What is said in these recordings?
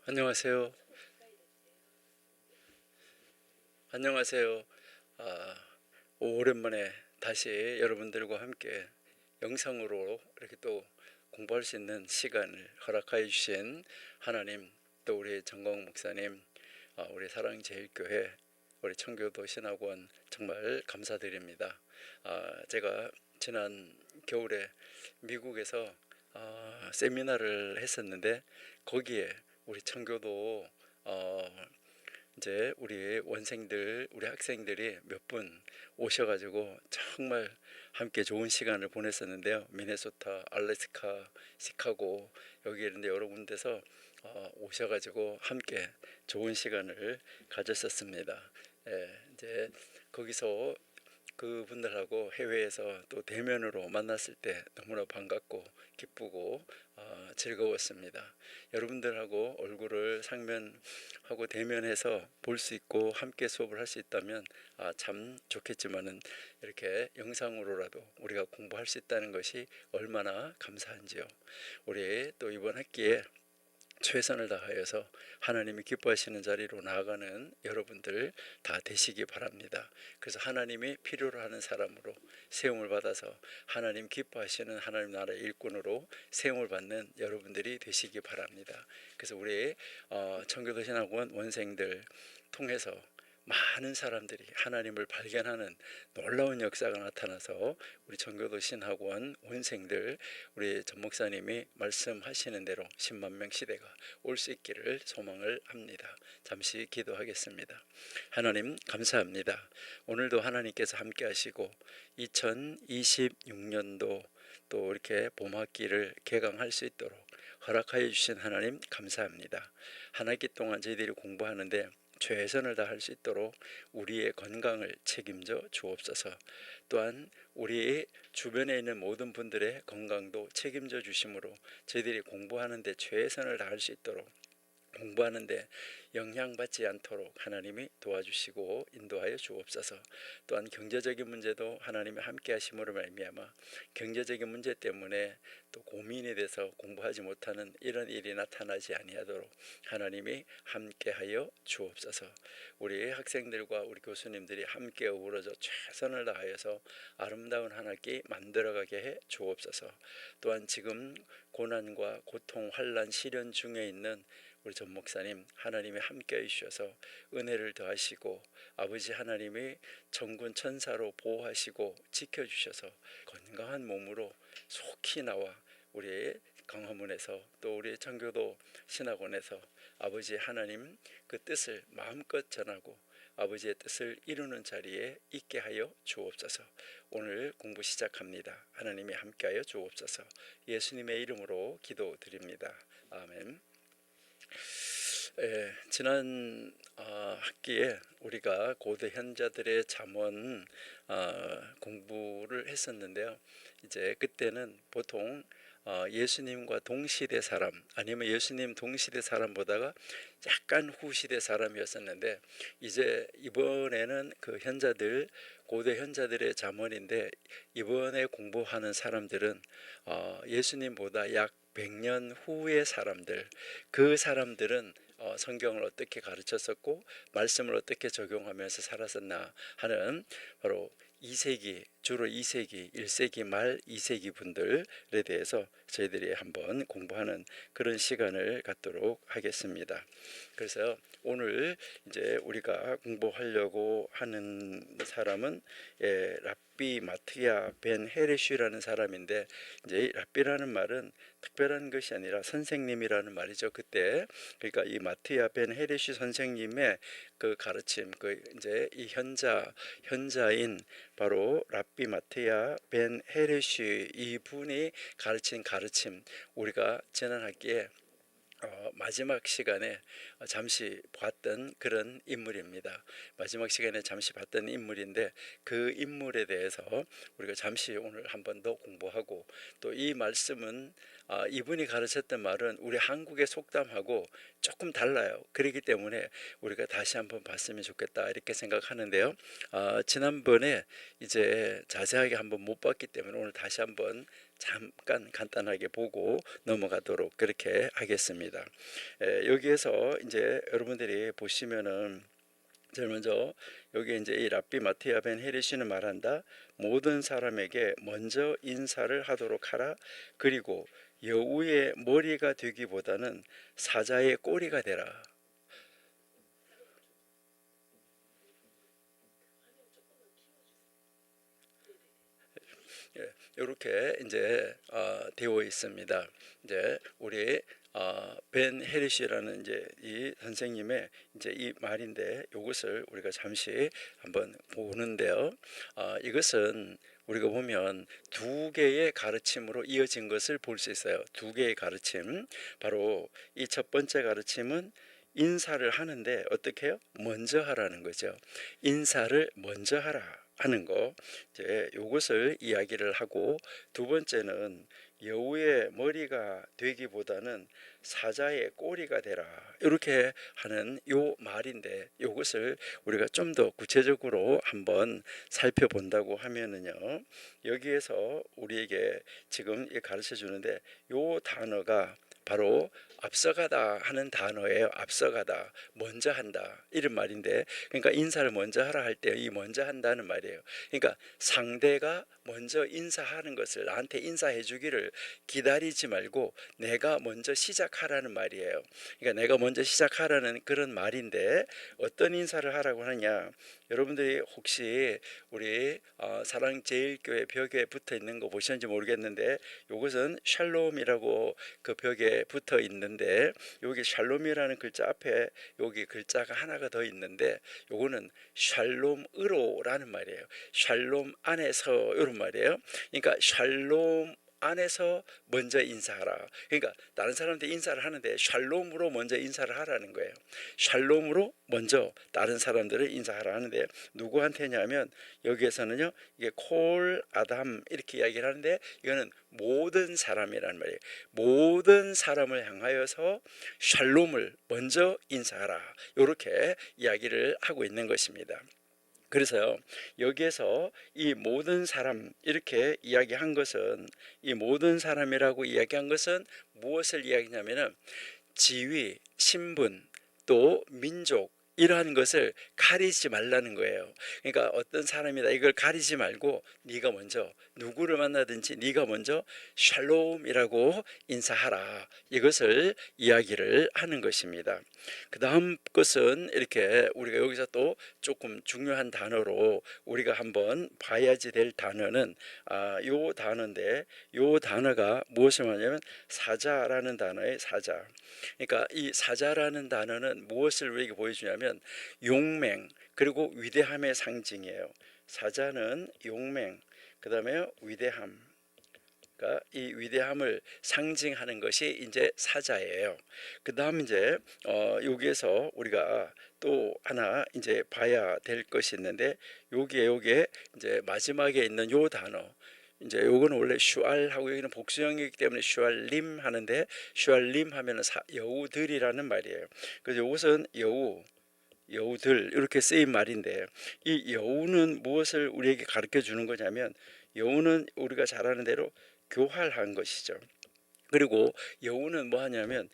안녕하세요. 안녕하세요. 아, 오랜만에 다시 여러분들과 함께 영상으로 이렇게 또 공부할 수 있는 시간을 허락하여 주신 하나님, 또 우리 정광 목사님, 우리 사랑제일교회, 우리 청교도 신학원 정말 감사드립니다. 제가 지난 겨울에 미국에서 세미나를 했었는데 거기에 우리 청교도 이제 우리 원생들, 우리 학생들이 몇 분 오셔가지고 정말 함께 좋은 시간을 보냈었는데요. 미네소타, 알래스카, 시카고 여기 이런데 여러 군데서 오셔가지고 함께 좋은 시간을 가졌었습니다. 이제 거기서 그분들하고 해외에서 또 대면으로 만났을 때 너무나 반갑고 기쁘고 즐거웠습니다. 여러분들하고 얼굴을 상면하고 대면해서 볼 수 있고 함께 수업을 할 수 있다면 참 좋겠지만은 이렇게 영상으로라도 우리가 공부할 수 있다는 것이 얼마나 감사한지요. 우리 또 이번 학기에 최선을 다하여서 하나님이 기뻐하시는 자리로 나아가는 여러분들 다 되시기 바랍니다. 그래서 하나님이 필요로 하는 사람으로 세움을 받아서 하나님 기뻐하시는 하나님 나라의 일꾼으로 세움을 받는 여러분들이 되시기 바랍니다. 그래서 우리 청교도 신학원 원생들 통해서 많은 사람들이 하나님을 발견하는 놀라운 역사가 나타나서 우리 청교도 신학원 원생들, 우리 전 목사님이 말씀하시는 대로 10만 명 시대가 올 수 있기를 소망을 합니다. 잠시 기도하겠습니다. 하나님 감사합니다. 오늘도 하나님께서 함께 하시고 2026년도 또 이렇게 봄학기를 개강할 수 있도록 허락하여 주신 하나님 감사합니다. 한 학기 동안 저희들이 공부하는데 최선을 다할 수 있도록 우리의 건강을 책임져 주옵소서. 또한 우리 주변에 있는 모든 분들의 건강도 책임져 주심으로 저희들이 공부하는 데 최선을 다할 수 있도록, 공부하는데 영향받지 않도록 하나님이 도와주시고 인도하여 주옵소서. 또한 경제적인 문제도 하나님이 함께 하심으로 말미암아 경제적인 문제 때문에 또 고민이 돼서 공부하지 못하는 이런 일이 나타나지 아니하도록 하나님이 함께하여 주옵소서. 우리 학생들과 우리 교수님들이 함께 어우러져 최선을 다하여서 아름다운 한 학기 만들어가게 해 주옵소서. 또한 지금 고난과 고통, 환난, 시련 중에 있는 우리 전 목사님 하나님이 함께 해주셔서 은혜를 더하시고 아버지 하나님이 천군 천사로 보호하시고 지켜주셔서 건강한 몸으로 속히 나와 우리 강화문에서 또 우리 청교도 신학원에서 아버지 하나님 그 뜻을 마음껏 전하고 아버지의 뜻을 이루는 자리에 있게 하여 주옵소서. 오늘 공부 시작합니다. 하나님이 함께하여 주옵소서. 예수님의 이름으로 기도드립니다. 아멘. 지난 학기에 우리가 고대 현자들의 잠언 공부를 했었는데요. 이제 그때는 보통 예수님과 동시대 사람 아니면 예수님 동시대 사람보다가 약간 후시대 사람이었었는데 이제 이번에는 그 현자들 고대 현자들의 잠언인데 이번에 공부하는 사람들은 예수님보다 약 100년 후의 사람들, 그 사람들은 성경을 어떻게 가르쳤었고 말씀을 어떻게 적용하면서 살았었나 하는 바로 2세기, 주로 2세기, 1세기 말 2세기 분들에 대해서 저희들이 한번 공부하는 그런 시간을 갖도록 하겠습니다. 그래서 오늘 이제 우리가 공부하려고 하는 사람은 랍비 마트야 벤 헤레쉬라는 사람인데, 이제 랍비라는 말은 특별한 것이 아니라 선생님이라는 말이죠. 그때 그러니까 이 마트야 벤 헤레쉬 선생님의 그 가르침, 그 이제 이 현자인 바로 랍비 마트야 벤 헤레쉬 이분이 가르친 가르침, 우리가 지난 학기에 마지막 시간에 잠시 봤던 그런 인물입니다. 마지막 시간에 잠시 봤던 인물인데 그 인물에 대해서 우리가 잠시 오늘 한 번 더 공부하고, 또 이 말씀은 이분이 가르쳤던 말은 우리 한국의 속담하고 조금 달라요. 그렇기 때문에 우리가 다시 한번 봤으면 좋겠다 이렇게 생각하는데요. 지난번에 이제 자세하게 한번 못 봤기 때문에 오늘 다시 한번 잠깐 간단하게 보고 넘어가도록 그렇게 하겠습니다. 여기에서 이제 여러분들이 보시면은 제일 먼저 여기 이제 이 랍비 마티아 벤 헤레시는 말한다. 모든 사람에게 먼저 인사를 하도록 하라. 그리고 여우의 머리가 되기보다는 사자의 꼬리가 되라. 이렇게 이제 되어 있습니다. 이제 우리 벤 헤리시라는 이제 이 선생님의 이제 이 말인데 이것을 우리가 잠시 한번 보는데요. 이것은 우리가 보면 두 개의 가르침으로 이어진 것을 볼 수 있어요. 두 개의 가르침. 바로 이 첫 번째 가르침은 인사를 하는데 어떻게 해요? 먼저 하라는 거죠. 인사를 먼저 하라 하는 거. 이제 이것을 이야기를 하고, 두 번째는 여우의 머리가 되기보다는 사자의 꼬리가 되라 이렇게 하는 요 말인데, 이것을 우리가 좀 더 구체적으로 한번 살펴본다고 하면은요, 여기에서 우리에게 지금 가르쳐 주는데 요 단어가 바로 앞서가다 하는 단어예요. 앞서가다, 먼저 한다 이런 말인데, 그러니까 인사를 먼저 하라 할 때 이 먼저 한다는 말이에요. 그러니까 상대가 먼저 인사하는 것을, 나한테 인사해 주기를 기다리지 말고 내가 먼저 시작하라는 말이에요. 그러니까 내가 먼저 시작하라는 그런 말인데, 어떤 인사를 하라고 하느냐, 여러분들이 혹시 우리 사랑제일교회 벽에 붙어 있는 거 보셨는지 모르겠는데, 이것은 샬롬이라고 그 벽에 붙어 있는데, 여기 샬롬이라는 글자 앞에 여기 글자가 하나가 더 있는데, 요거는 샬롬으로라는 말이에요. 샬롬 안에서 이런 말이에요. 그러니까 샬롬 안에서 먼저 인사하라. 그러니까 다른 사람한테 인사를 하는데 샬롬으로 먼저 인사를 하라는 거예요. 샬롬으로 먼저 다른 사람들을 인사하라 하는데, 누구한테냐면 여기에서는요, 이게 콜 아담 이렇게 이야기를 하는데, 이거는 모든 사람이라는 말이에요. 모든 사람을 향하여서 샬롬을 먼저 인사하라, 이렇게 이야기를 하고 있는 것입니다. 그래서요, 여기에서 이 모든 사람 이렇게 이야기한 것은, 이 모든 사람이라고 이야기한 것은 무엇을 이야기냐면은 지위, 신분, 또 민족, 이러한 것을 가리지 말라는 거예요. 그러니까 어떤 사람이다 이걸 가리지 말고 네가 먼저 누구를 만나든지 네가 먼저 샬롬이라고 인사하라, 이것을 이야기를 하는 것입니다. 그 다음 것은 이렇게 우리가 여기서 또 조금 중요한 단어로 우리가 한번 봐야지 될 단어는 요 단어인데, 요 단어가 무엇을 말하냐면 사자라는 단어의 사자. 그러니까 이 사자라는 단어는 무엇을 우리에게 보여주냐면 용맹 그리고 위대함의 상징이에요. 사자는 용맹, 그 다음에 위대함, 그러니까 이 위대함을 상징하는 것이 이제 사자예요. 그 다음 이제 여기에서 우리가 또 하나 이제 봐야 될 것이 있는데, 여기에 이제 마지막에 있는 요 단어, 이제 요거는 원래 슈알하고 여기는 복수형이기 때문에 슈알림 하는데, 슈알림 하면은 여우들이라는 말이에요. 그래서 이것은 여우들 이렇게 쓰인 말인데, 이 여우는 무엇을 우리에게 가르쳐 주는 거냐면, 여우는 우리가 잘 아는 대로 교활한 것이죠. 그리고 여우는 뭐 하냐면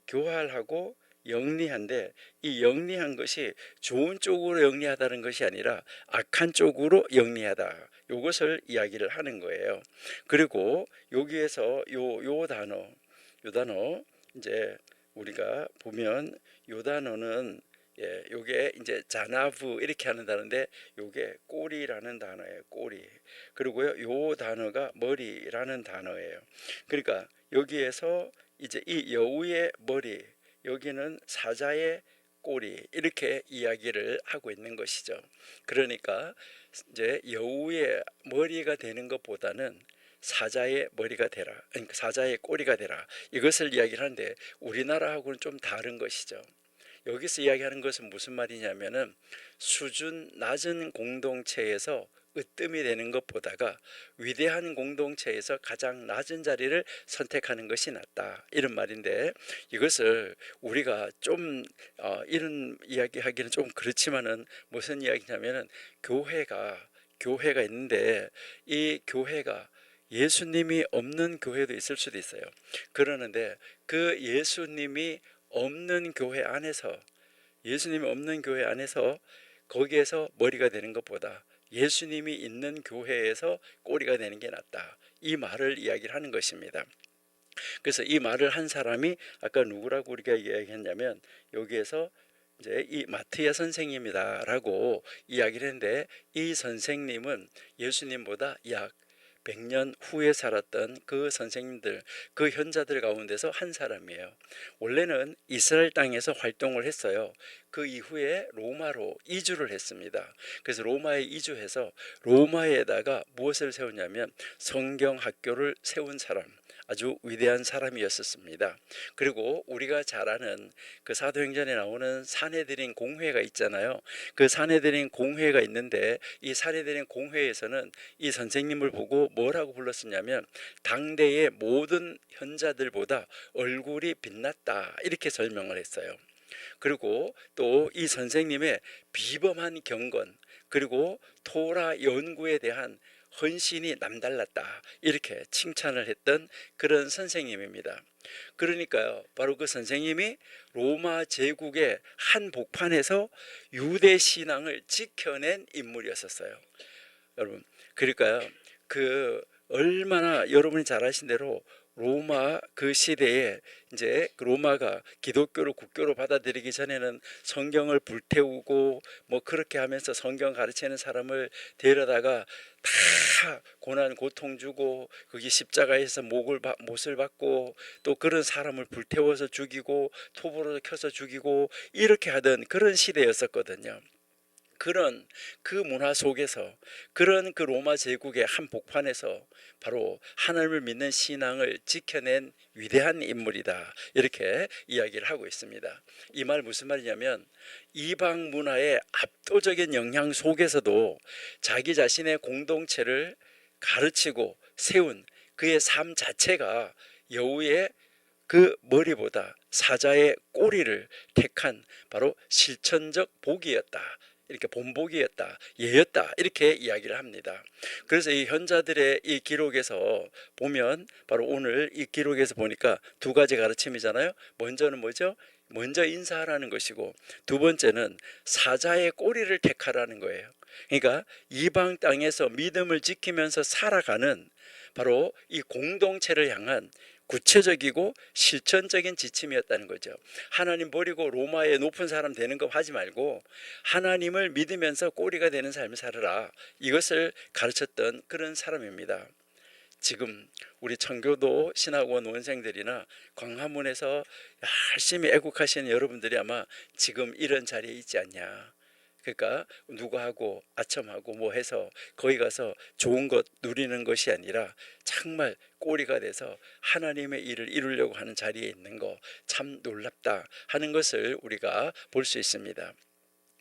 교활하고 영리한데, 이 영리한 것이 좋은 쪽으로 영리하다는 것이 아니라 악한 쪽으로 영리하다, 이것을 이야기를 하는 거예요. 그리고 여기에서 요 단어 이제 우리가 보면 요 단어는 요게 이제 자나브 이렇게 하는 단어인데, 요게 꼬리라는 단어예요. 꼬리. 그리고요, 요 단어가 머리라는 단어예요. 그러니까 여기에서 이제 이 여우의 머리, 여기는 사자의 꼬리, 이렇게 이야기를 하고 있는 것이죠. 그러니까 이제 여우의 머리가 되는 것보다는 사자의 머리가 되라, 그러니까 사자의 꼬리가 되라, 이것을 이야기를 하는데, 우리나라하고는 좀 다른 것이죠. 여기서 이야기하는 것은 무슨 말이냐면은 수준 낮은 공동체에서 으뜸이 되는 것보다가 위대한 공동체에서 가장 낮은 자리를 선택하는 것이 낫다, 이런 말인데, 이것을 우리가 좀 이런 이야기하기는 좀 그렇지만은 무슨 이야기냐면은 교회가 있는데, 이 교회가 예수님이 없는 교회도 있을 수도 있어요. 그러는데 그 예수님이 없는 교회 안에서 거기에서 머리가 되는 것보다 예수님이 있는 교회에서 꼬리가 되는 게 낫다. 이 말을 이야기를 하는 것입니다. 그래서 이 말을 한 사람이 아까 누구라고 우리가 이야기했냐면 여기에서 이제 이 마트야 선생님이다라고 이야기를 했는데, 이 선생님은 예수님보다 약 100년 후에 살았던 그 선생님들, 그 현자들 가운데서 한 사람이에요. 원래는 이스라엘 땅에서 활동을 했어요. 그 이후에 로마로 이주를 했습니다. 그래서 로마에 이주해서 로마에다가 무엇을 세웠냐면 성경 학교를 세운 사람, 아주 위대한 사람이었습니다. 그리고 우리가 잘 아는 그 사도행전에 나오는 사내들인 공회가 있잖아요. 그 사내들인 공회가 있는데 이 사내들인 공회에서는 이 선생님을 보고 뭐라고 불렀었냐면 당대의 모든 현자들보다 얼굴이 빛났다, 이렇게 설명을 했어요. 그리고 또 이 선생님의 비범한 경건, 그리고 토라 연구에 대한 헌신이 남달랐다, 이렇게 칭찬을 했던 그런 선생님입니다. 그러니까요, 바로 그 선생님이 로마 제국의 한 복판에서 유대 신앙을 지켜낸 인물이었어요. 여러분, 그러니까요, 그 얼마나 여러분이 잘 아신 대로 로마 그 시대에 이제 로마가 기독교를 국교로 받아들이기 전에는 성경을 불태우고 뭐 그렇게 하면서 성경 가르치는 사람을 데려다가 다 고난 고통 주고 거기 십자가에서 못을 받고 또 그런 사람을 불태워서 죽이고 톱으로 켜서 죽이고 이렇게 하던 그런 시대였었거든요. 그런 그 문화 속에서, 그런 그 로마 제국의 한 복판에서 바로 하나님을 믿는 신앙을 지켜낸 위대한 인물이다, 이렇게 이야기를 하고 있습니다. 이 말 무슨 말이냐면 이방 문화의 압도적인 영향 속에서도 자기 자신의 공동체를 가르치고 세운 그의 삶 자체가 여우의 그 머리보다 사자의 꼬리를 택한 바로 실천적 복이었다, 이렇게 본복이었다, 예였다, 이렇게 이야기를 합니다. 그래서 이 현자들의 이 기록에서 보면 바로 오늘 이 기록에서 보니까 두 가지 가르침이잖아요. 먼저는 뭐죠? 먼저 인사하라는 것이고, 두 번째는 사자의 꼬리를 택하라는 거예요. 그러니까 이방 땅에서 믿음을 지키면서 살아가는 바로 이 공동체를 향한 구체적이고 실천적인 지침이었다는 거죠. 하나님 버리고 로마의 높은 사람 되는 거 하지 말고 하나님을 믿으면서 꼬리가 되는 삶을 살아라, 이것을 가르쳤던 그런 사람입니다. 지금 우리 청교도 신학원 원생들이나 광화문에서 열심히 애국하시는 여러분들이 아마 지금 이런 자리에 있지 않냐. 그러니까 누구하고 아첨하고 뭐 해서 거기 가서 좋은 것 누리는 것이 아니라 정말 꼬리가 돼서 하나님의 일을 이루려고 하는 자리에 있는 거 참 놀랍다 하는 것을 우리가 볼 수 있습니다.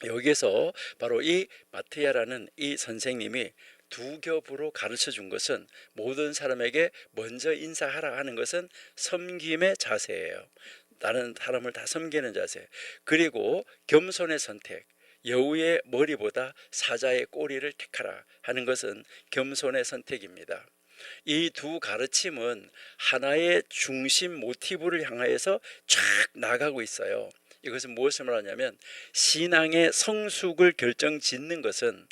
여기에서 바로 이 마트야라는 이 선생님이 두 겹으로 가르쳐 준 것은 모든 사람에게 먼저 인사하라 하는 것은 섬김의 자세예요. 다른 사람을 다 섬기는 자세, 그리고 겸손의 선택, 여우의 머리보다 사자의 꼬리를 택하라 하는 것은 겸손의 선택입니다. 이 두 가르침은 하나의 중심 모티브를 향하여서 쫙 나가고 있어요. 이것은 무엇을 말하냐면 신앙의 성숙을 결정짓는 것은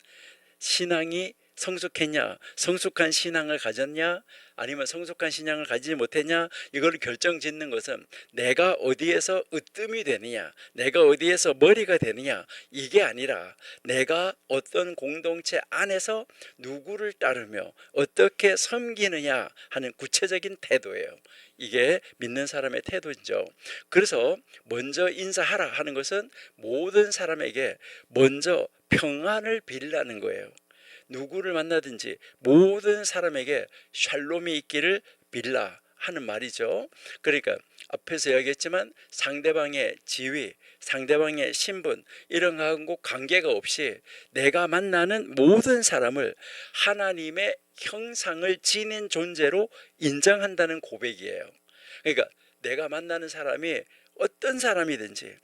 신앙이 성숙했냐, 성숙한 신앙을 가졌냐, 아니면 성숙한 신앙을 가지지 못했냐, 이걸 결정짓는 것은 내가 어디에서 으뜸이 되느냐, 내가 어디에서 머리가 되느냐, 이게 아니라 내가 어떤 공동체 안에서 누구를 따르며 어떻게 섬기느냐 하는 구체적인 태도예요. 이게 믿는 사람의 태도죠. 그래서 먼저 인사하라 하는 것은 모든 사람에게 먼저 평안을 빌라는 거예요. 누구를 만나든지 모든 사람에게 샬롬이 있기를 빌라 하는 말이죠. 그러니까 앞에서 이야기했지만 상대방의 지위, 상대방의 신분 이런 거하고 관계가 없이 내가 만나는 모든 사람을 하나님의 형상을 지닌 존재로 인정한다는 고백이에요. 그러니까 내가 만나는 사람이 어떤 사람이든지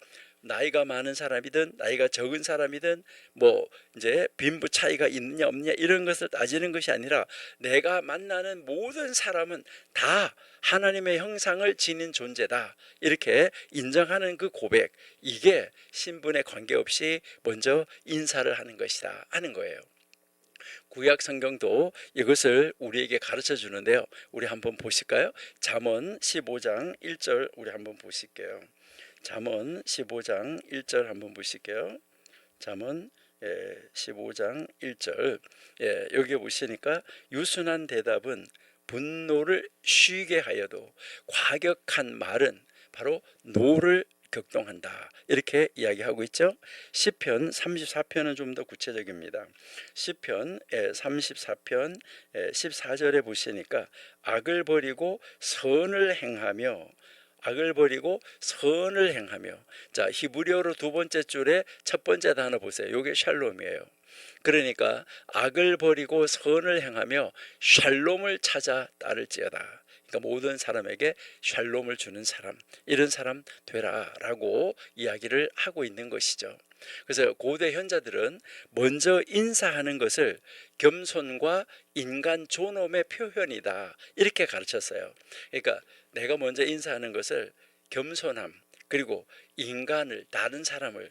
나이가 많은 사람이든 나이가 적은 사람이든 뭐 이제 빈부 차이가 있느냐 없느냐 이런 것을 따지는 것이 아니라 내가 만나는 모든 사람은 다 하나님의 형상을 지닌 존재다 이렇게 인정하는 그 고백, 이게 신분에 관계없이 먼저 인사를 하는 것이다 하는 거예요. 구약 성경도 이것을 우리에게 가르쳐 주는데요. 우리 한번 보실까요? 잠언 15장 1절 우리 한번 보실게요. 잠언 15장 1절 한번 보실게요. 잠언 15장 1절. 여기 보시니까 유순한 대답은 분노를 쉬게 하여도 과격한 말은 바로 노를 격동한다 이렇게 이야기하고 있죠. 시편 34편은 좀 더 구체적입니다. 시편 34편 14절에 보시니까 악을 버리고 선을 행하며, 악을 버리고 선을 행하며. 자, 히브리어로 두 번째 줄에 첫 번째 단어 보세요. 이게 샬롬이에요. 그러니까 악을 버리고 선을 행하며 샬롬을 찾아 따를지어다. 그러니까 모든 사람에게 샬롬을 주는 사람, 이런 사람 되라라고 이야기를 하고 있는 것이죠. 그래서 고대 현자들은 먼저 인사하는 것을 겸손과 인간 존엄의 표현이다 이렇게 가르쳤어요. 그러니까 내가 먼저 인사하는 것을 겸손함, 그리고 인간을, 다른 사람을,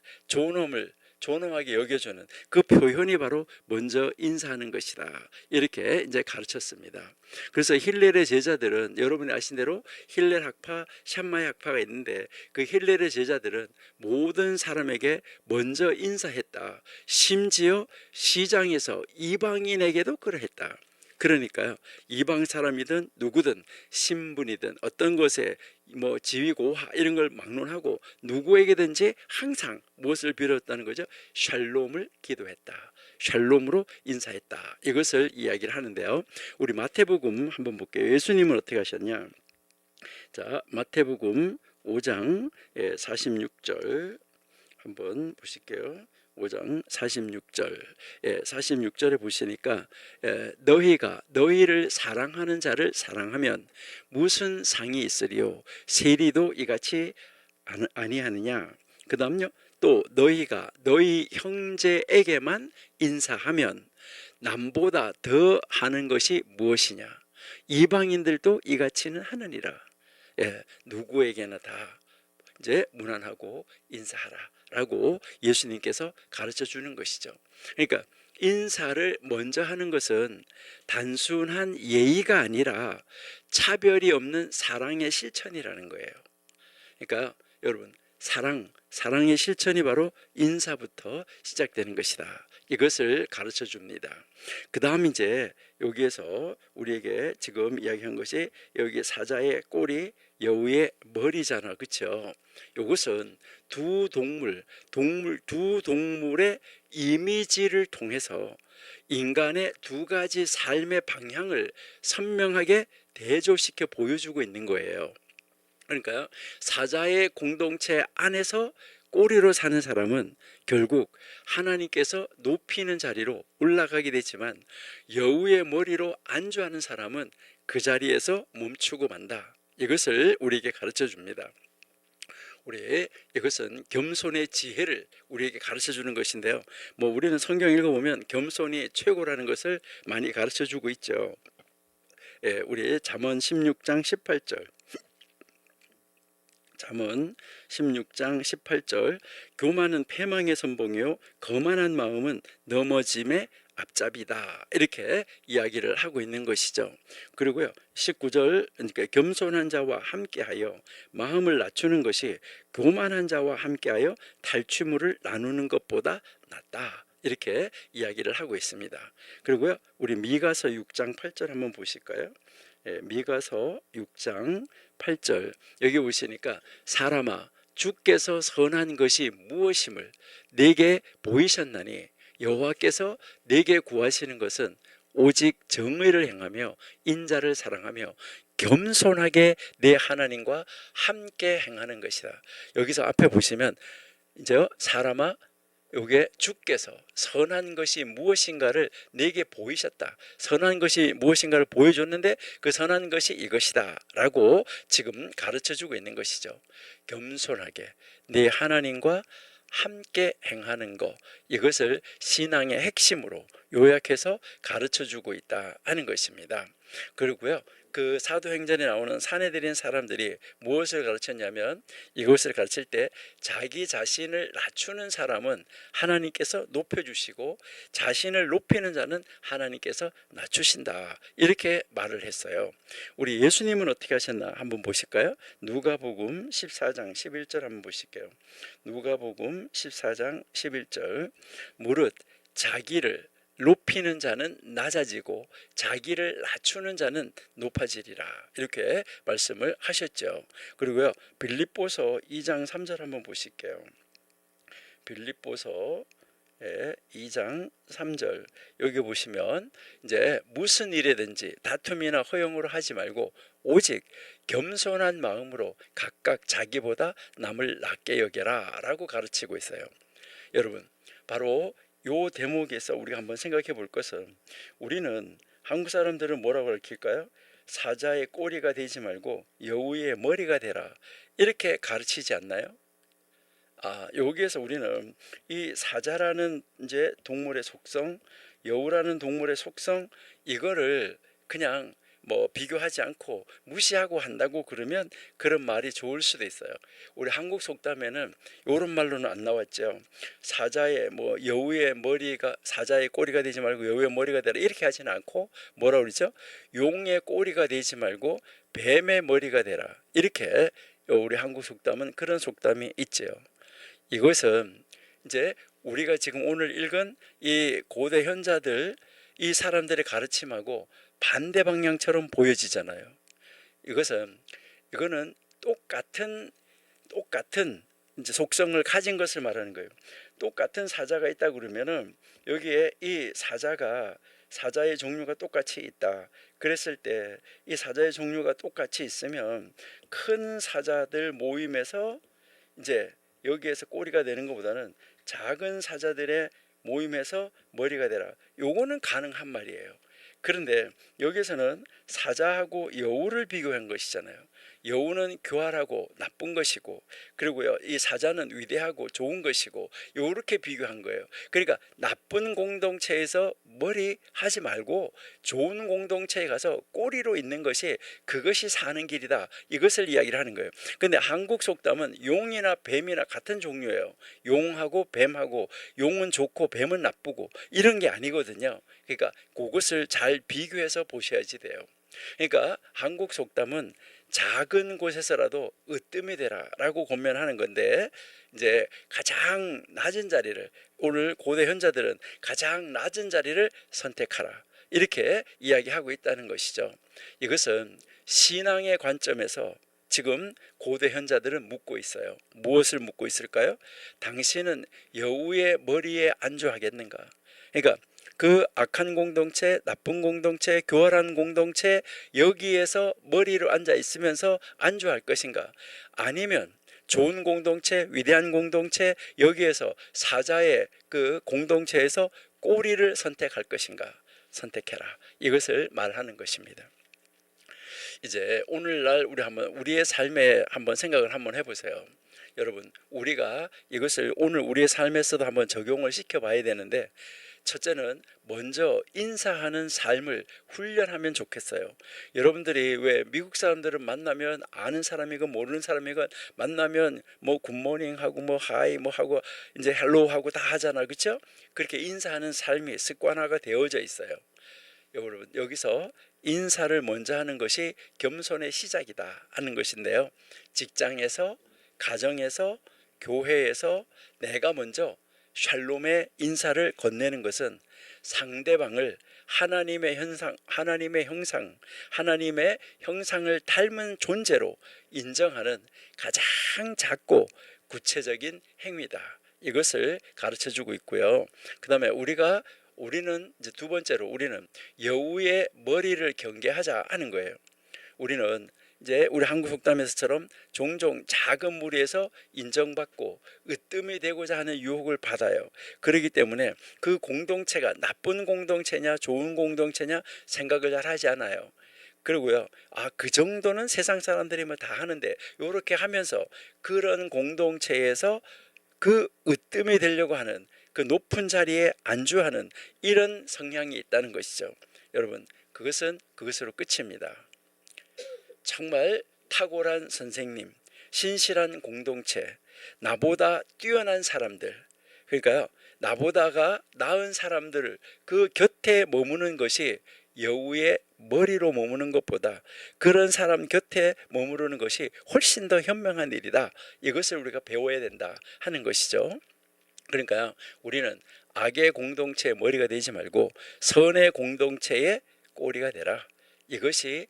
존엄하게 여겨주는 그 표현이 바로 먼저 인사하는 것이다 이렇게 이제 가르쳤습니다. 그래서 힐렐의 제자들은 여러분이 아신 대로 힐렐 학파, 샴마이 학파가 있는데 그 힐렐의 제자들은 모든 사람에게 먼저 인사했다. 심지어 시장에서 이방인에게도 그러했다. 그러니까요, 이방 사람이든 누구든 신분이든 어떤 것에 뭐 지위고하 이런 걸 막론하고 누구에게든지 항상 무엇을 빌었다는 거죠? 샬롬을 기도했다. 샬롬으로 인사했다. 이것을 이야기를 하는데요. 우리 마태복음 한번 볼게요. 예수님은 어떻게 하셨냐? 자, 마태복음 5장 46절 한번 보실게요. 5장 46절. 46절에 보시니까 너희가 너희를 사랑하는 자를 사랑하면 무슨 상이 있으리요? 세리도 이같이 아니하느냐? 그 다음요, 또 너희가 너희 형제에게만 인사하면 남보다 더 하는 것이 무엇이냐? 이방인들도 이같이는 하느니라. 누구에게나 다 이제 무난하고 인사하라 라고 예수님께서 가르쳐 주는 것이죠. 그러니까 인사를 먼저 하는 것은 단순한 예의가 아니라 차별이 없는 사랑의 실천이라는 거예요. 그러니까 여러분, 사랑의 실천이 바로 인사부터 시작되는 것이다. 이것을 가르쳐 줍니다. 그 다음 이제 여기에서 우리에게 지금 이야기한 것이 여기 사자의 꼬리, 여우의 머리잖아, 그렇죠? 이것은 두 동물의 이미지를 통해서 인간의 두 가지 삶의 방향을 선명하게 대조시켜 보여주고 있는 거예요. 그러니까요, 사자의 공동체 안에서 꼬리로 사는 사람은 결국 하나님께서 높이는 자리로 올라가게 되지만, 여우의 머리로 안주하는 사람은 그 자리에서 멈추고 만다. 이것을 우리에게 가르쳐 줍니다. 이것은 겸손의 지혜를 우리에게 가르쳐 주는 것인데요. 뭐 우리는 성경 읽어보면 겸손이 최고라는 것을 많이 가르쳐 주고 있죠. 우리 잠언 16장 18절. 잠언 16장 18절. 교만은 패망의 선봉이요 거만한 마음은 넘어짐의 앞잡이다. 이렇게 이야기를 하고 있는 것이죠. 그리고요 19절, 그러니까 겸손한 자와 함께하여 마음을 낮추는 것이 교만한 자와 함께하여 탈취물을 나누는 것보다 낫다. 이렇게 이야기를 하고 있습니다. 그리고요 우리 미가서 6장 8절 한번 보실까요? 미가서 6장 8절. 여기 보시니까 사람아, 주께서 선한 것이 무엇임을 내게 보이셨나니 여호와께서 내게 구하시는 것은 오직 정의를 행하며 인자를 사랑하며 겸손하게 내 하나님과 함께 행하는 것이다. 여기서 앞에 보시면 이제 사람아, 요게 주께서 선한 것이 무엇인가를 내게 보이셨다. 선한 것이 무엇인가를 보여줬는데 그 선한 것이 이것이다 라고 지금 가르쳐주고 있는 것이죠. 겸손하게 내 하나님과 함께 행하는 것, 이것을 신앙의 핵심으로 요약해서 가르쳐주고 있다 하는 것입니다. 그리고요, 그 사도행전에 나오는 사내들인 사람들이 무엇을 가르쳤냐면, 이것을 가르칠 때 자기 자신을 낮추는 사람은 하나님께서 높여주시고 자신을 높이는 자는 하나님께서 낮추신다, 이렇게 말을 했어요. 우리 예수님은 어떻게 하셨나 한번 보실까요? 누가복음 14장 11절 한번 보실게요. 누가복음 14장 11절, 무릇 자기를 높이는 자는 낮아지고 자기를 낮추는 자는 높아지리라, 이렇게 말씀을 하셨죠. 그리고요, 빌립보서 2장 3절 한번 보실게요. 빌립보서 2장 3절, 여기 보시면 이제 무슨 일이든지 다툼이나 허용으로 하지 말고 오직 겸손한 마음으로 각각 자기보다 남을 낮게 여겨라 라고 가르치고 있어요. 여러분, 바로 요 대목에서 우리가 한번 생각해 볼 것은, 우리는 한국 사람들은 뭐라고 가르칠까요? 사자의 꼬리가 되지 말고 여우의 머리가 되라, 이렇게 가르치지 않나요? 여기에서 우리는 이 사자라는 이제 동물의 속성, 여우라는 동물의 속성, 이거를 그냥 뭐 비교하지 않고 무시하고 한다고 그러면 그런 말이 좋을 수도 있어요. 우리 한국 속담에는 이런 말로는 안 나왔죠. 사자의 뭐 여우의 머리가 사자의 꼬리가 되지 말고 여우의 머리가 되라, 이렇게 하지는 않고 뭐라 그러죠? 용의 꼬리가 되지 말고 뱀의 머리가 되라, 이렇게 우리 한국 속담은 그런 속담이 있죠. 이것은 이제 우리가 지금 오늘 읽은 이 고대 현자들, 이 사람들의 가르침하고 반대 방향처럼 보여지잖아요. 이거는 똑같은 이제 속성을 가진 것을 말하는 거예요. 똑같은 사자가 있다 그러면은 여기에 이 사자의 종류가 똑같이 있다 그랬을 때, 이 사자의 종류가 똑같이 있으면 큰 사자들 모임에서 이제 여기에서 꼬리가 되는 것보다는 작은 사자들의 모임에서 머리가 되라, 요거는 가능한 말이에요. 그런데 여기서는 사자하고 여우를 비교한 것이잖아요. 여우는 교활하고 나쁜 것이고, 그리고요, 이 사자는 위대하고 좋은 것이고, 요렇게 비교한 거예요. 그러니까 나쁜 공동체에서 머리 하지 말고 좋은 공동체에 가서 꼬리로 있는 것이, 그것이 사는 길이다, 이것을 이야기를 하는 거예요. 근데 한국 속담은 용이나 뱀이나 같은 종류예요. 용하고 뱀하고, 용은 좋고 뱀은 나쁘고, 이런 게 아니거든요. 그러니까 그것을 잘 비교해서 보셔야지 돼요. 그러니까 한국 속담은 작은 곳에서라도 으뜸이 되라 라고 권면하는 건데, 이제 가장 낮은 자리를, 오늘 고대 현자들은 가장 낮은 자리를 선택하라, 이렇게 이야기하고 있다는 것이죠. 이것은 신앙의 관점에서 지금 고대 현자들은 묻고 있어요. 무엇을 묻고 있을까요? 당신은 여우의 머리에 안주하겠는가? 그러니까 그 악한 공동체, 나쁜 공동체, 교활한 공동체, 여기에서 머리로 앉아 있으면서 안주할 것인가? 아니면 좋은 공동체, 위대한 공동체, 여기에서 사자의 그 공동체에서 꼬리를 선택할 것인가? 선택해라, 이것을 말하는 것입니다. 이제 오늘날 우리의 삶에 한번 생각을 한번 해보세요. 여러분, 우리가 이것을 오늘 우리의 삶에서도 한번 적용을 시켜봐야 되는데, 첫째는 먼저 인사하는 삶을 훈련하면 좋겠어요. 여러분들이 왜 미국 사람들은 만나면 아는 사람이건 모르는 사람이건 만나면 뭐 굿모닝 하고 뭐 하이 뭐 하고 이제 헬로우 하고 다 하잖아, 그렇죠? 그렇게 인사하는 삶이 습관화가 되어져 있어요. 여러분, 여기서 인사를 먼저 하는 것이 겸손의 시작이다 하는 것인데요, 직장에서, 가정에서, 교회에서 내가 먼저 샬롬의 인사를 건네는 것은 상대방을 하나님의 형상을 닮은 존재로 인정하는 가장 작고 구체적인 행위다, 이것을 가르쳐주고 있고요. 그 다음에 우리는 이제 두 번째로, 우리는 여우의 머리를 경계하자 하는 거예요. 우리는 이제 우리 한국 속담에서처럼 종종 작은 무리에서 인정받고 으뜸이 되고자 하는 유혹을 받아요. 그렇기 때문에 그 공동체가 나쁜 공동체냐 좋은 공동체냐 생각을 잘 하지 않아요. 그리고요, 그 정도는 세상 사람들이 뭐 다 하는데, 이렇게 하면서 그런 공동체에서 그 으뜸이 되려고 하는, 그 높은 자리에 안주하는 이런 성향이 있다는 것이죠. 여러분, 그것은 그것으로 끝입니다. 정말 탁월한 선생님, 신실한 공동체, 나보다 뛰어난 사람들, 그러니까요, 나보다가 나은 사람들을 그 곁에 머무는 것이 여우의 머리로 머무는 것보다 그런 사람 곁에 머무르는 것이 훨씬 더 현명한 일이다. 이것을 우리가 배워야 된다 하는 것이죠. 그러니까요, 우리는 악의 공동체의 머리가 되지 말고 선의 공동체의 꼬리가 되라. 이것이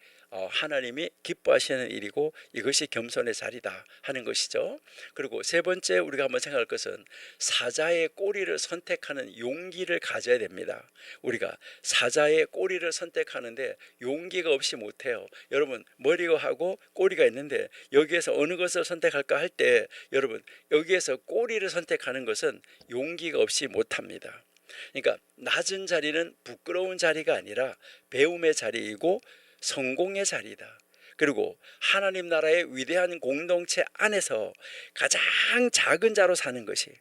하나님이 기뻐하시는 일이고 이것이 겸손의 자리다 하는 것이죠. 그리고 세 번째 우리가 한번 생각할 것은 사자의 꼬리를 선택하는 용기를 가져야 됩니다. 우리가 사자의 꼬리를 선택하는데 용기가 없이 못해요. 여러분, 머리가 하고 꼬리가 있는데 여기에서 어느 것을 선택할까 할 때 여러분, 여기에서 꼬리를 선택하는 것은 용기가 없이 못합니다. 그러니까 낮은 자리는 부끄러운 자리가 아니라 배움의 자리이고 성공의 자리다. 그리고 하나님 나라의 위대한 공동체 안에서 가장 작은 자로 사는 것이,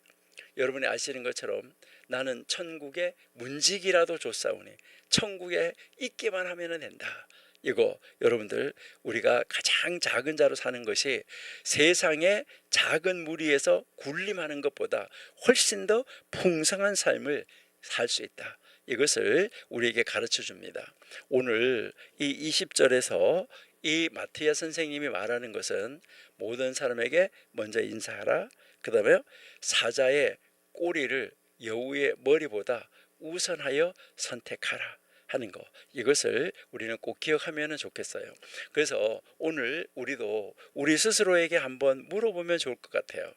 여러분이 아시는 것처럼 나는 천국에 문지기라도 줬사오니 천국에 있기만 하면 된다. 이거 여러분들, 우리가 가장 작은 자로 사는 것이 세상의 작은 무리에서 군림하는 것보다 훨씬 더 풍성한 삶을 살 수 있다. 이것을 우리에게 가르쳐 줍니다. 오늘 이 20절에서 이 마티아 선생님이 말하는 것은 모든 사람에게 먼저 인사하라, 그 다음에 사자의 꼬리를 여우의 머리보다 우선하여 선택하라 하는 거, 이것을 우리는 꼭 기억하면 좋겠어요. 그래서 오늘 우리도 우리 스스로에게 한번 물어보면 좋을 것 같아요.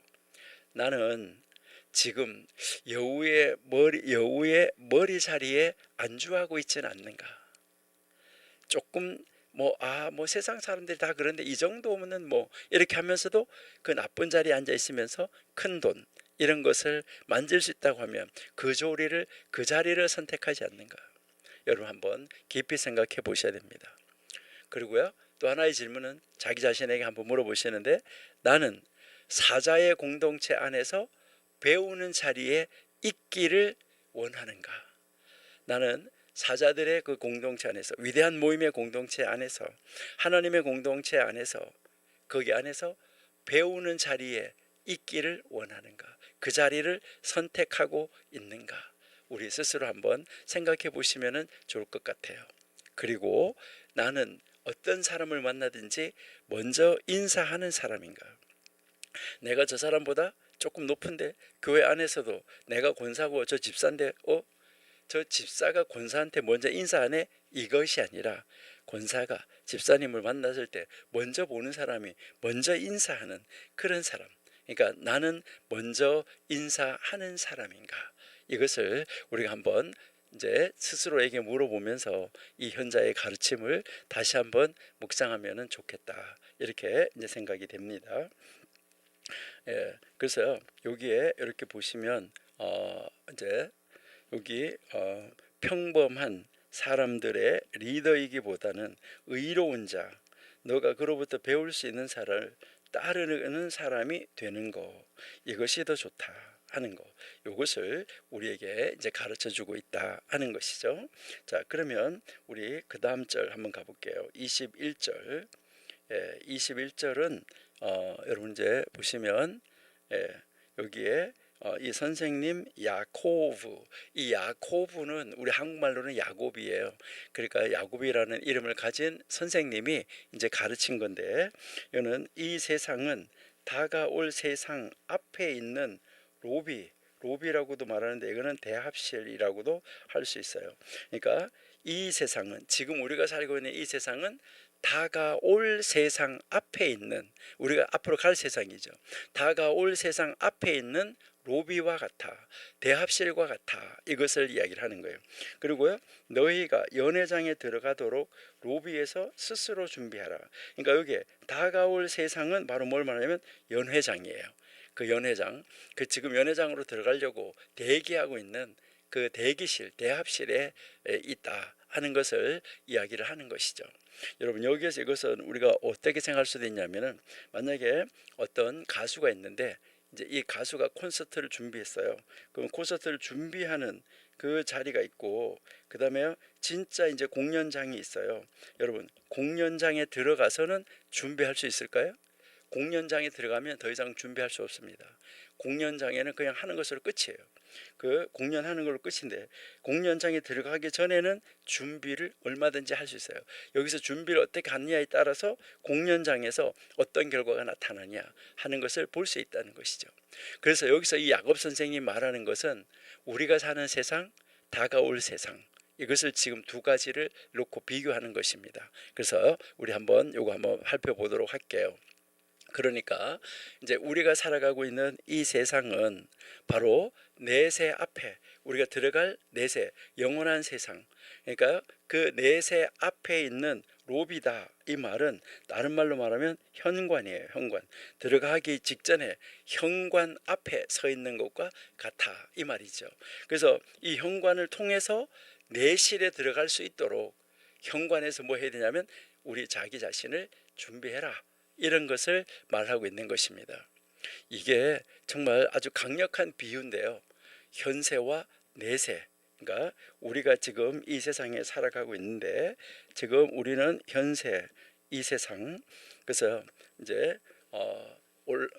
나는 지금 여우의 머리 자리에 안주하고 있지는 않는가? 조금 뭐 세상 사람들이 다 그런데 이 정도면은 뭐 이렇게 하면서도 그 나쁜 자리에 앉아 있으면서 큰 돈 이런 것을 만질 수 있다고 하면 그 자리를 선택하지 않는가? 여러분 한번 깊이 생각해 보셔야 됩니다. 그리고요, 또 하나의 질문은 자기 자신에게 한번 물어보시는데, 나는 사자의 공동체 안에서 배우는 자리에 있기를 원하는가? 나는 사자들의 그 공동체 안에서, 위대한 모임의 공동체 안에서, 하나님의 공동체 안에서, 거기 안에서 배우는 자리에 있기를 원하는가? 그 자리를 선택하고 있는가? 우리 스스로 한번 생각해 보시면 좋을 것 같아요. 그리고 나는 어떤 사람을 만나든지 먼저 인사하는 사람인가? 내가 저 사람보다 조금 높은데 교회 안에서도 내가 권사고 저 집사인데 저 집사가 권사한테 먼저 인사하네? 이것이 아니라 권사가 집사님을 만났을 때 먼저 보는 사람이 먼저 인사하는 그런 사람, 그러니까 나는 먼저 인사하는 사람인가? 이것을 우리가 한번 이제 스스로에게 물어보면서 이 현자의 가르침을 다시 한번 묵상하면 좋겠다, 이렇게 이제 생각이 됩니다. 그래서 여기에 이렇게 보시면 이제 여기 평범한 사람들의 리더이기보다는 의로운 자, 너가 그로부터 배울 수 있는 사람을 따르는 사람이 되는 거, 이것이 더 좋다 하는 거, 이것을 우리에게 이제 가르쳐 주고 있다 하는 것이죠. 자, 그러면 우리 그 다음 절 한번 가볼게요. 21절. 21절은 여러분 이제 보시면 여기에 이 선생님 야코브, 이 야코브는 우리 한국말로는 야곱이에요. 그러니까 야곱이라는 이름을 가진 선생님이 이제 가르친 건데, 이거는 이 세상은 다가올 세상 앞에 있는 로비라고도 말하는데 이거는 대합실이라고도 할 수 있어요. 그러니까 이 세상은, 지금 우리가 살고 있는 이 세상은 다가올 세상 앞에 있는, 우리가 앞으로 갈 세상이죠. 다가올 세상 앞에 있는 로비와 같아, 대합실과 같아, 이것을 이야기를 하는 거예요. 그리고요, 너희가 연회장에 들어가도록 로비에서 스스로 준비하라. 그러니까 여기에 다가올 세상은 바로 뭘 말하냐면 연회장이에요. 그 연회장, 그 지금 연회장으로 들어가려고 대기하고 있는 그 대기실, 대합실에 있다 하는 것을 이야기를 하는 것이죠. 여러분, 여기에서 이것은 우리가 어떻게 생각할 수도 있냐면은, 만약에 어떤 가수가 있는데 이제 이 가수가 콘서트를 준비했어요. 그럼 콘서트를 준비하는 그 자리가 있고, 그 다음에 진짜 이제 공연장이 있어요. 여러분, 공연장에 들어가서는 준비할 수 있을까요? 공연장에 들어가면 더 이상 준비할 수 없습니다. 공연장에는 그냥 하는 것으로 끝이에요. 그 공연하는 걸로 끝인데, 공연장에 들어가기 전에는 준비를 얼마든지 할 수 있어요. 여기서 준비를 어떻게 하느냐에 따라서 공연장에서 어떤 결과가 나타나냐 하는 것을 볼 수 있다는 것이죠. 그래서 여기서 이 야곱 선생님이 말하는 것은 우리가 사는 세상, 다가올 세상, 이것을 지금 두 가지를 놓고 비교하는 것입니다. 그래서 우리 요거 한번 살펴보도록 할게요. 그러니까 이제 우리가 살아가고 있는 이 세상은 바로 내세 앞에 우리가 들어갈 내세, 영원한 세상, 그러니까 그 내세 앞에 있는 로비다, 이 말은 다른 말로 말하면 현관이에요. 현관. 들어가기 직전에 현관 앞에 서 있는 것과 같아, 이 말이죠. 그래서 이 현관을 통해서 내실에 들어갈 수 있도록 현관에서 뭐 해야 되냐면 우리 자기 자신을 준비해라, 이런 것을 말하고 있는 것입니다. 이게 정말 아주 강력한 비유인데요. 현세와 내세, 그러니까 우리가 지금 이 세상에 살아가고 있는데, 지금 우리는 현세, 이 세상, 그래서 이제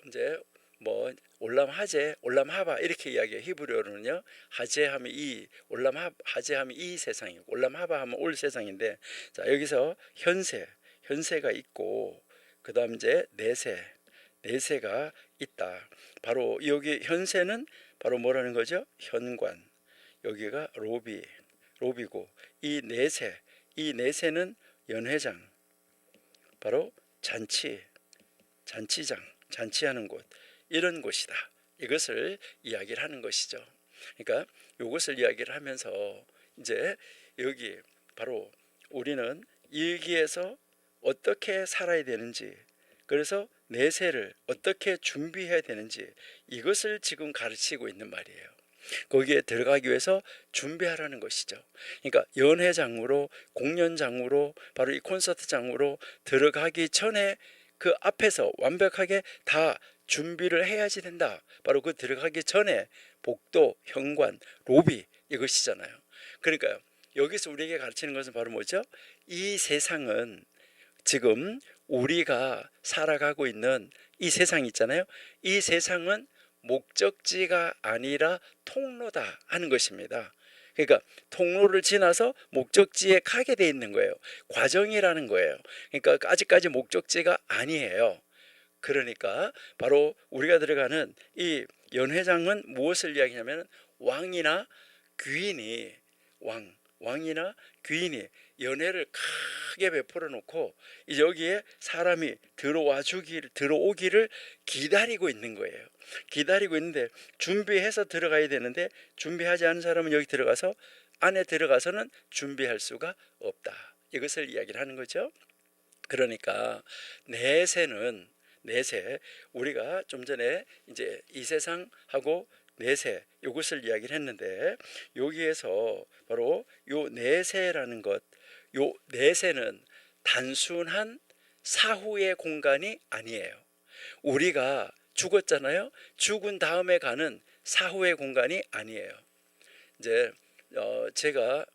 이제 뭐 올람하제, 올람하바 이렇게 이야기해요. 히브리어로는요, 하제하면 이, 하제하면 이 세상이고, 올람하바 하면 올 세상인데, 자, 여기서 현세가 있고, 그 다음 이제 내세가 있다. 바로 여기 현세는 바로 뭐라는 거죠? 현관. 여기가 로비고, 이 내세는 연회장, 바로 잔치장, 잔치하는 곳, 이런 곳이다. 이것을 이야기를 하는 것이죠. 그러니까 이것을 이야기를 하면서 이제 여기 바로 우리는 여기에서 어떻게 살아야 되는지, 그래서 내세를 어떻게 준비해야 되는지, 이것을 지금 가르치고 있는 말이에요. 거기에 들어가기 위해서 준비하라는 것이죠. 그러니까 연회장으로, 공연장으로, 바로 이 콘서트장으로 들어가기 전에 그 앞에서 완벽하게 다 준비를 해야지 된다. 바로 그 들어가기 전에 복도, 현관, 로비, 이것이잖아요. 그러니까요, 여기서 우리에게 가르치는 것은 바로 뭐죠? 이 세상은 지금 우리가 살아가고 있는 이 세상 있잖아요. 이 세상은 목적지가 아니라 통로다 하는 것입니다. 그러니까 통로를 지나서 목적지에 가게 돼 있는 거예요. 과정이라는 거예요. 그러니까 아직까지 목적지가 아니에요. 그러니까 바로 우리가 들어가는 이 연회장은 무엇을 이야기하냐면, 왕이나 귀인이, 왕이나 귀인이 연회를 크게 베풀어 놓고 여기에 사람이 들어오기를 기다리고 있는 거예요. 기다리고 있는데 준비해서 들어가야 되는데, 준비하지 않은 사람은 여기 들어가서, 안에 들어가서는 준비할 수가 없다. 이것을 이야기를 하는 거죠. 그러니까 내세, 우리가 좀 전에 이제 이 세상하고 내세, 이것을 이야기를 했는데, 여기에서 바로 요 내세라는 것, 요 내세는 단순한 사후의 공간이 아니에요. 우리가 죽었잖아요. 죽은 다음에 가는 사후의 공간이 아니에요. 이제 제가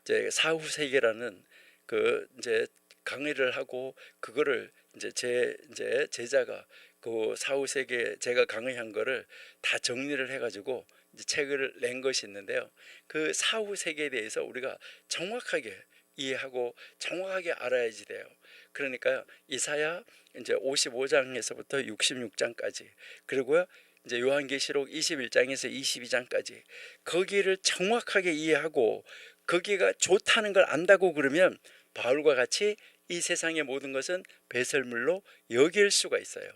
이제 사후 세계라는 그 이제 강의를 하고, 그거를 이제 이제 제자가 그 사후 세계 제가 강의한 거를 다 정리를 해가지고 이제 책을 낸 것이 있는데요. 그 사후 세계에 대해서 우리가 정확하게 이해하고 정확하게 알아야지 돼요. 그러니까 이사야 이제 55장에서부터 66장까지, 그리고요 이제 요한계시록 21장에서 22장까지, 거기를 정확하게 이해하고 거기가 좋다는 걸 안다고 그러면 바울과 같이 이 세상의 모든 것은 배설물로 여길 수가 있어요.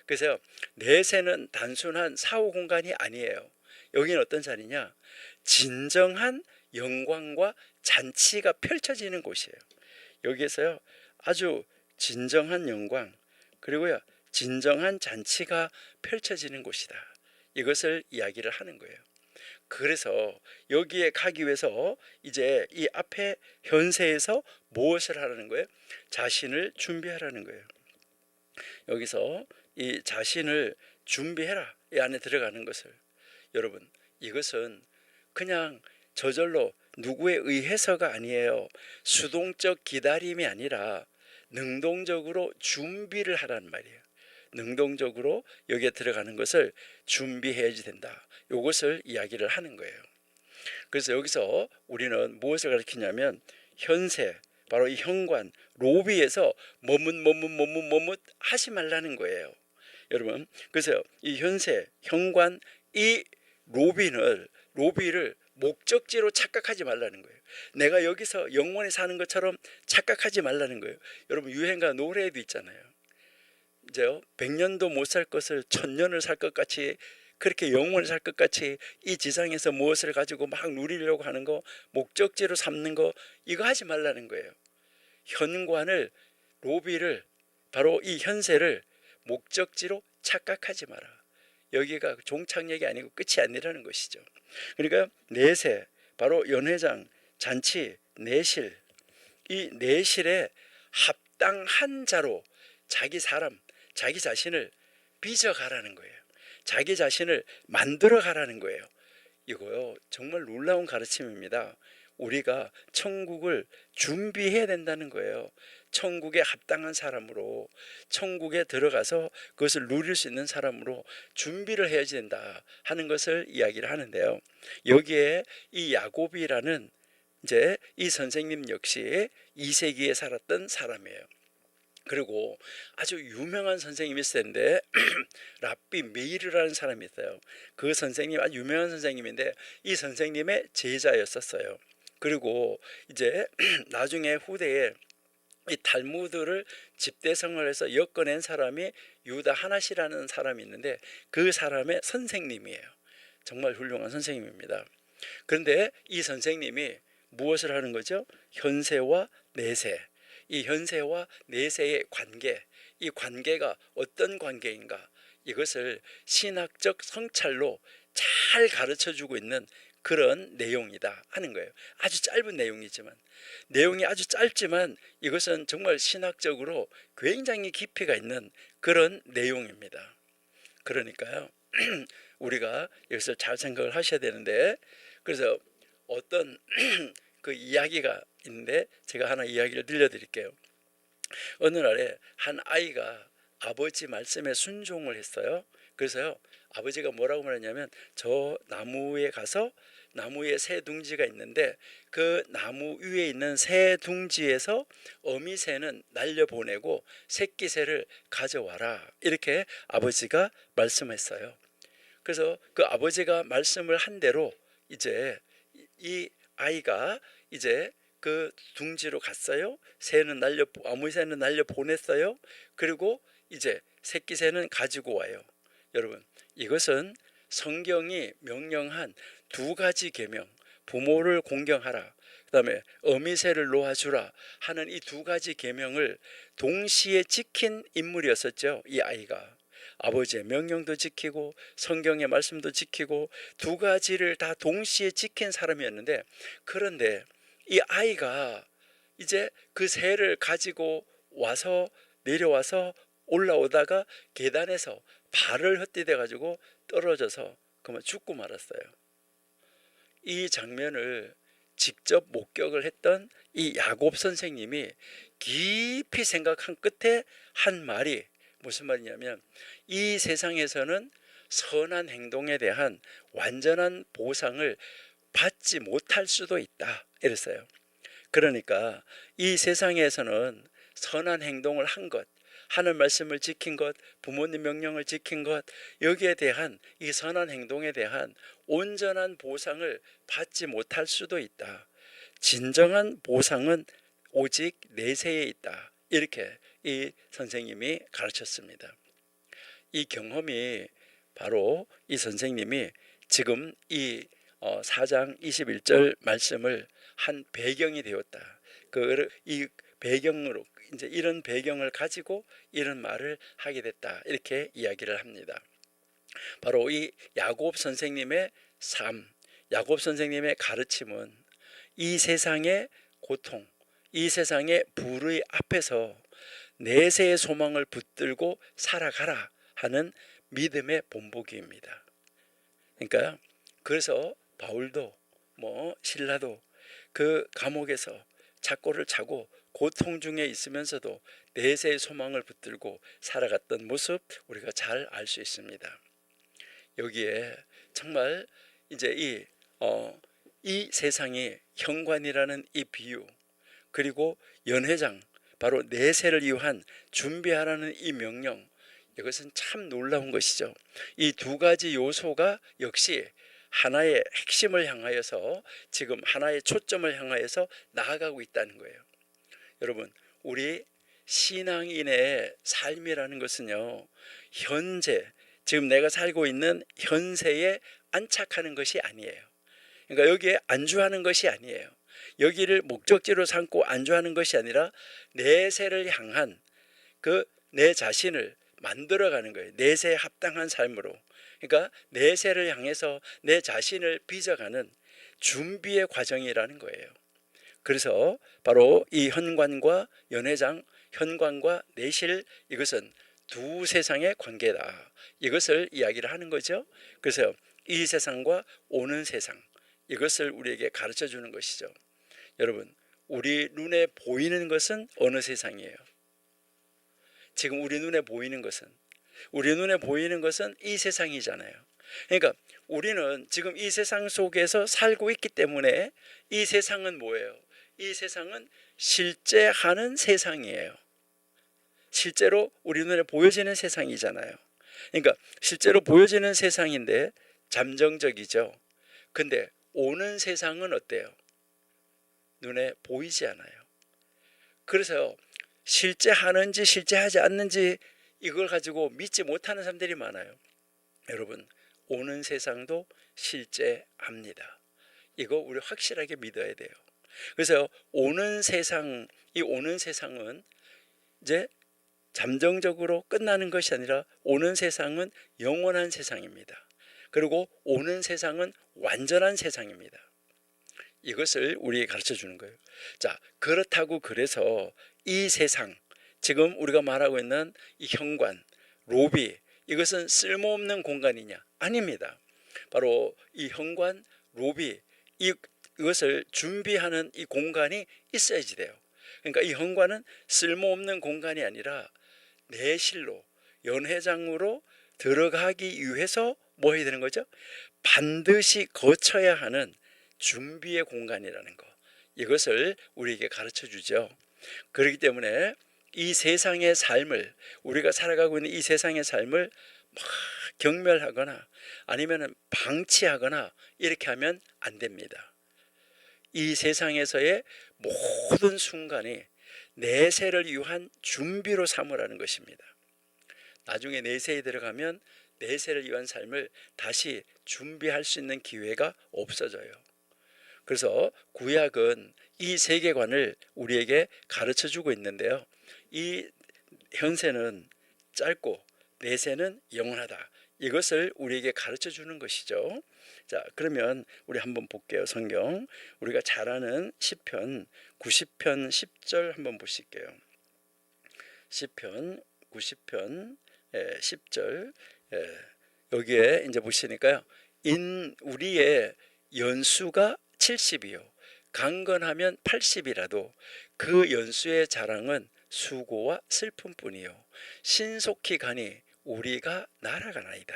그래서 내세는 단순한 사후 공간이 아니에요. 여기는 어떤 자리냐? 진정한 영광과 잔치가 펼쳐지는 곳이에요. 여기에서요, 아주 진정한 영광, 그리고요, 진정한 잔치가 펼쳐지는 곳이다. 이것을 이야기를 하는 거예요. 그래서 여기에 가기 위해서 이제 이 앞에 현세에서 무엇을 하라는 거예요? 자신을 준비하라는 거예요. 여기서 이 자신을 준비해라, 이 안에 들어가는 것을. 여러분, 이것은 그냥 저절로 누구에 의해서가 아니에요. 수동적 기다림이 아니라 능동적으로 준비를 하라는 말이에요. 능동적으로 여기에 들어가는 것을 준비해야지 된다. 이것을 이야기를 하는 거예요. 그래서 여기서 우리는 무엇을 가르치냐면 현세, 바로 이 현관, 로비에서 머뭇 하지 말라는 거예요. 여러분, 그래서 이 현세, 현관, 이 로비를 목적지로 착각하지 말라는 거예요. 내가 여기서 영원히 사는 것처럼 착각하지 말라는 거예요. 여러분, 유행가 노래에도 있잖아요. 이제요, 100년도 못 살 것을 1000년을 살 것 같이, 그렇게 영원히 살 것 같이 이 지상에서 무엇을 가지고 막 누리려고 하는 거, 목적지로 삼는 거, 이거 하지 말라는 거예요. 현관을, 로비를, 바로 이 현세를 목적지로 착각하지 마라. 여기가 종착역이 아니고 끝이 아니라는 것이죠. 그러니까 내세, 바로 연회장, 잔치, 내실, 이 내실에 합당한 자로 자기 사람, 자기 자신을 빚어가라는 거예요. 자기 자신을 만들어 가라는 거예요. 이거요, 정말 놀라운 가르침입니다. 우리가 천국을 준비해야 된다는 거예요. 천국에 합당한 사람으로, 천국에 들어가서 그것을 누릴 수 있는 사람으로 준비를 해야 된다 하는 것을 이야기를 하는데요. 여기에 이 야곱이라는 이제 이 선생님 역시 2세기에 살았던 사람이에요. 그리고 아주 유명한 선생님이 있을 텐데 랍비 메이르라는 사람이 있어요. 그 선생님 아주 유명한 선생님인데 이 선생님의 제자였었어요. 그리고 이제 나중에 후대에 이 탈무드를 집대성을 해서 엮어낸 사람이 유다 하나시라는 사람이 있는데 그 사람의 선생님이에요. 정말 훌륭한 선생님입니다. 그런데 이 선생님이 무엇을 하는 거죠? 현세와 내세, 이 현세와 내세의 관계, 이 관계가 어떤 관계인가, 이것을 신학적 성찰로 잘 가르쳐주고 있는 그런 내용이다 하는 거예요. 아주 짧은 내용이지만, 내용이 아주 짧지만 이것은 정말 신학적으로 굉장히 깊이가 있는 그런 내용입니다. 그러니까요, 우리가 이것을 잘 생각을 하셔야 되는데, 그래서 어떤 그 이야기가 있는데 제가 하나 이야기를 들려드릴게요. 어느 날에 한 아이가 아버지 말씀에 순종을 했어요. 그래서요, 아버지가 뭐라고 말했냐면, 저 나무에 가서, 나무에 새 둥지가 있는데 그 나무 위에 있는 새 둥지에서 어미새는 날려보내고 새끼새를 가져와라, 이렇게 아버지가 말씀했어요. 그래서 그 아버지가 말씀을 한 대로 이제 이 아이가 이제 그 둥지로 갔어요. 어미새는 날려 보냈어요. 그리고 이제 새끼새는 가지고 와요. 여러분, 이것은 성경이 명령한 두 가지 계명, 부모를 공경하라, 그다음에 어미새를 놓아주라 하는 이 두 가지 계명을 동시에 지킨 인물이었었죠. 이 아이가 아버지의 명령도 지키고 성경의 말씀도 지키고 두 가지를 다 동시에 지킨 사람이었는데, 그런데 이 아이가 이제 그 새를 가지고 와서 내려와서 올라오다가 계단에서 발을 헛디뎌 가지고 떨어져서 그만 죽고 말았어요. 이 장면을 직접 목격을 했던 이 야곱 선생님이 깊이 생각한 끝에 한 말이 무슨 말이냐면, 이 세상에서는 선한 행동에 대한 완전한 보상을 받지 못할 수도 있다, 이랬어요. 그러니까 이 세상에서는 선한 행동을 한 것, 하늘 말씀을 지킨 것, 부모님 명령을 지킨 것, 여기에 대한 이 선한 행동에 대한 온전한 보상을 받지 못할 수도 있다. 진정한 보상은 오직 내세에 있다, 이렇게 이 선생님이 가르쳤습니다. 이 경험이 바로 이 선생님이 지금 이 4장 21절 말씀을 한 배경이 되었다. 이 배경으로 이제 이런 배경을 가지고 이런 말을 하게 됐다. 이렇게 이야기를 합니다. 바로 이 야곱 선생님의 삶, 야곱 선생님의 가르침은 이 세상의 고통, 이 세상의 불의 앞에서 내세의 소망을 붙들고 살아가라 하는 믿음의 본보기입니다. 그러니까 그래서 바울도 신라도 그 감옥에서 착고를 차고 고통 중에 있으면서도 내세의 소망을 붙들고 살아갔던 모습 우리가 잘 알 수 있습니다. 여기에 정말 이제 이 세상이 현관이라는 이 비유, 그리고 연회장, 바로 내세를 위한 준비하라는 이 명령, 이것은 참 놀라운 것이죠. 이 두 가지 요소가 역시 하나의 핵심을 향하여서, 지금 하나의 초점을 향하여서 나아가고 있다는 거예요. 여러분, 우리 신앙인의 삶이라는 것은요, 현재 지금 내가 살고 있는 현세에 안착하는 것이 아니에요. 그러니까 여기에 안주하는 것이 아니에요. 여기를 목적지로 삼고 안주하는 것이 아니라 내세를 향한 내 자신을 만들어가는 거예요. 내세에 합당한 삶으로. 그러니까 내세를 향해서 내 자신을 빚어가는 준비의 과정이라는 거예요. 그래서 바로 이 현관과 연회장, 현관과 내실, 이것은 두 세상의 관계다. 이것을 이야기를 하는 거죠. 그래서 이 세상과 오는 세상, 이것을 우리에게 가르쳐 주는 것이죠. 여러분, 우리 눈에 보이는 것은 어느 세상이에요? 지금 우리 눈에 보이는 것은 이 세상이잖아요. 그러니까 우리는 지금 이 세상 속에서 살고 있기 때문에 이 세상은 뭐예요? 이 세상은 실제 하는 세상이에요. 실제로 우리 눈에 보여지는 세상이잖아요. 그러니까 실제로 보여지는 세상인데 잠정적이죠. 근데 오는 세상은 어때요? 눈에 보이지 않아요. 그래서 실제 하는지 실제 하지 않는지 이걸 가지고 믿지 못하는 사람들이 많아요. 여러분, 오는 세상도 실제 합니다. 이거 우리 확실하게 믿어야 돼요. 그래서 이 오는 세상은 이제 잠정적으로 끝나는 것이 아니라 오는 세상은 영원한 세상입니다. 그리고 오는 세상은 완전한 세상입니다. 이것을 우리에게 가르쳐 주는 거예요. 자, 그렇다고 그래서 이 세상, 지금 우리가 말하고 있는 이 현관, 로비, 이것은 쓸모없는 공간이냐? 아닙니다. 바로 이 현관, 로비, 이것을 준비하는 이 공간이 있어야지 돼요. 그러니까 이 현관은 쓸모없는 공간이 아니라 내실로, 연회장으로 들어가기 위해서 뭐 해야 되는 거죠? 반드시 거쳐야 하는 준비의 공간이라는 거, 이것을 우리에게 가르쳐 주죠. 그렇기 때문에 이 세상의 삶을, 우리가 살아가고 있는 이 세상의 삶을 막 경멸하거나 아니면 방치하거나 이렇게 하면 안 됩니다. 이 세상에서의 모든 순간이 내세를 위한 준비로 삼으라는 것입니다. 나중에 내세에 들어가면 내세를 위한 삶을 다시 준비할 수 있는 기회가 없어져요. 그래서 구약은 이 세계관을 우리에게 가르쳐 주고 있는데요, 이 현세는 짧고 내세는 영원하다, 이것을 우리에게 가르쳐 주는 것이죠. 자, 그러면 우리 한번 볼게요. 성경 우리가 잘 아는 시편 90편 10절 한번 보실게요. 시편 90편 10절, 여기에 이제 보시니까요, 우리의 연수가 70이요 강건하면 80이라도 그 연수의 자랑은 수고와 슬픔뿐이요 신속히 가니 우리가 날아가나이다.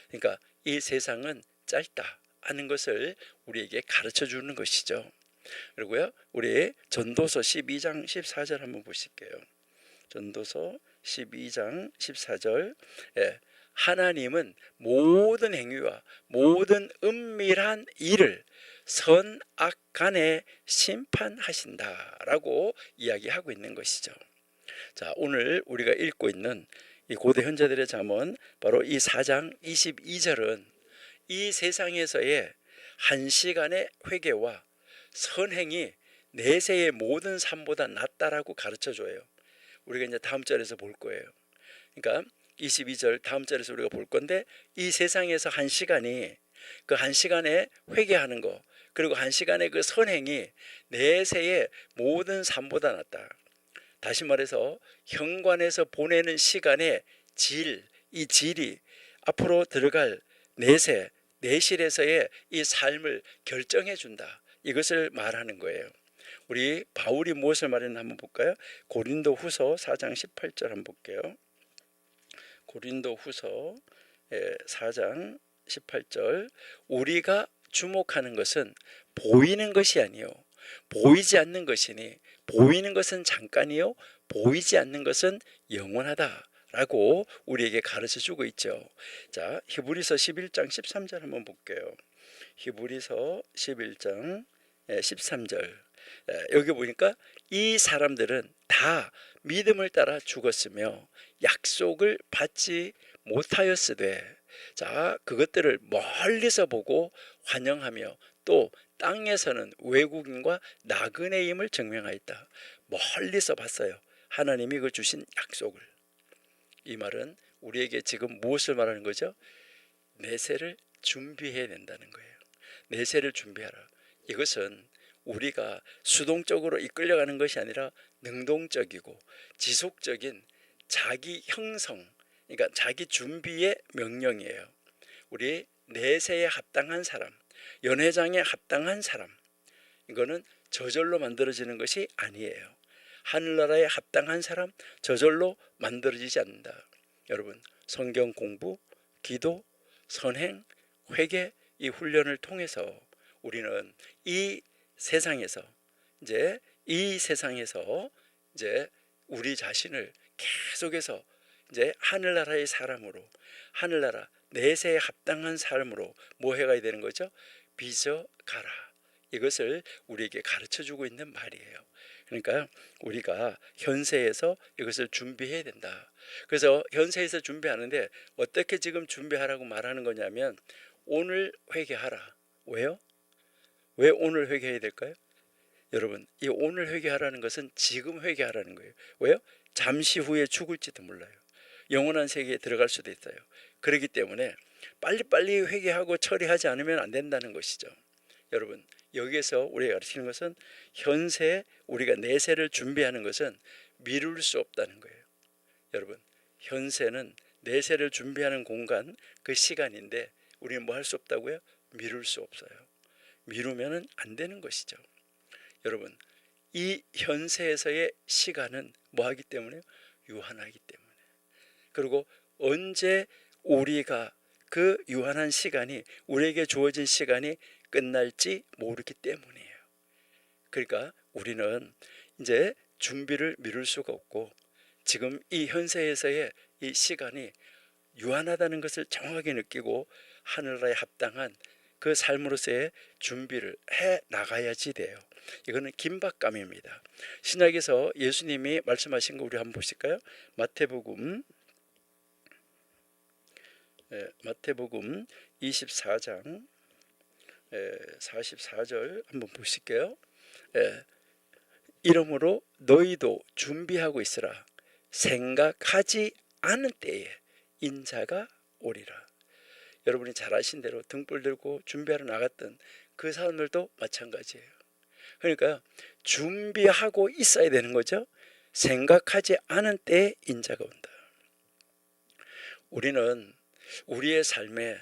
그러니까 이 세상은 짧다 하는 것을 우리에게 가르쳐 주는 것이죠. 그리고요, 우리 전도서 12장 14절 한번 보실게요. 전도서 12장 14절, 하나님은 모든 행위와 모든 은밀한 일을 선악간에 심판하신다라고 이야기하고 있는 것이죠. 자, 오늘 우리가 읽고 있는 이 고대 현자들의 잠언 바로 이 4장 22절은 이 세상에서의 한 시간의 회개와 선행이 내세의 모든 삶보다 낫다라고 가르쳐줘요. 우리가 이제 다음 절에서 볼 거예요. 그러니까 22절 다음 절에서 우리가 볼 건데, 이 세상에서 한 시간이, 그 한 시간에 회개하는 거, 그리고 한 시간의 그 선행이 내세의 모든 삶보다 낫다. 다시 말해서 현관에서 보내는 시간의 질, 이 질이 앞으로 들어갈 내세, 내실에서의 이 삶을 결정해 준다. 이것을 말하는 거예요. 우리 바울이 무엇을 말했나 한번 볼까요? 고린도 후서 4장 18절 한번 볼게요. 고린도 후서 4장 18절, 우리가 주목하는 것은 보이는 것이 아니요 보이지 않는 것이니 보이는 것은 잠깐이요 보이지 않는 것은 영원하다 라고 우리에게 가르쳐 주고 있죠. 자, 히브리서 11장 13절 한번 볼게요. 히브리서 11장 13절, 여기 보니까 이 사람들은 다 믿음을 따라 죽었으며 약속을 받지 못하였으되, 자, 그것들을 멀리서 보고 환영하며 또 땅에서는 외국인과 나그네임을 증명하였다. 멀리서 봤어요. 하나님이 그 주신 약속을. 이 말은 우리에게 지금 무엇을 말하는 거죠? 내세를 준비해야 된다는 거예요. 내세를 준비하라. 이것은 우리가 수동적으로 이끌려가는 것이 아니라 능동적이고 지속적인 자기 형성, 그러니까 자기 준비의 명령이에요. 우리 내세에 합당한 사람, 연회장에 합당한 사람, 이거는 저절로 만들어지는 것이 아니에요. 하늘나라에 합당한 사람, 저절로 만들어지지 않는다. 여러분, 성경 공부, 기도, 선행, 회개, 이 훈련을 통해서 우리는 이 세상에서 이제 우리 자신을 계속해서 이제 하늘나라의 사람으로, 하늘나라 내세에 합당한 삶으로 뭐 해가야 되는 거죠? 빚어가라. 이것을 우리에게 가르쳐주고 있는 말이에요. 그러니까 우리가 현세에서 이것을 준비해야 된다. 그래서 현세에서 준비하는데 어떻게 지금 준비하라고 말하는 거냐면, 오늘 회개하라. 왜요? 왜 오늘 회개해야 될까요? 여러분, 이 오늘 회개하라는 것은 지금 회개하라는 거예요. 왜요? 잠시 후에 죽을지도 몰라요. 영원한 세계에 들어갈 수도 있어요. 그렇기 때문에 빨리빨리 회개하고 처리하지 않으면 안 된다는 것이죠. 여러분, 여기에서 우리가 가르치는 것은 현세, 우리가 내세를 준비하는 것은 미룰 수 없다는 거예요. 여러분, 현세는 내세를 준비하는 공간, 그 시간인데 우리는 뭐 할 수 없다고요? 미룰 수 없어요. 미루면 안 되는 것이죠. 여러분, 이 현세에서의 시간은 뭐 하기 때문에요? 유한하기 때문에. 그리고 언제 우리가 그 유한한 시간이, 우리에게 주어진 시간이 끝날지 모르기 때문이에요. 그러니까 우리는 이제 준비를 미룰 수가 없고, 지금 이 현세에서의 이 시간이 유한하다는 것을 정확하게 느끼고 하늘나라에 합당한 그 삶으로서의 준비를 해 나가야지 돼요. 이거는 긴박감입니다. 신약에서 예수님이 말씀하신 거 우리 한번 보실까요? 마태복음 24장 44절 한번 보실게요. 이러므로 너희도 준비하고 있으라. 생각하지 않은 때에 인자가 오리라. 여러분이 잘 아신 대로 등불 들고 준비하러 나갔던 그 사람들도 마찬가지예요. 그러니까 준비하고 있어야 되는 거죠. 생각하지 않은 때에 인자가 온다. 우리는 우리의 삶에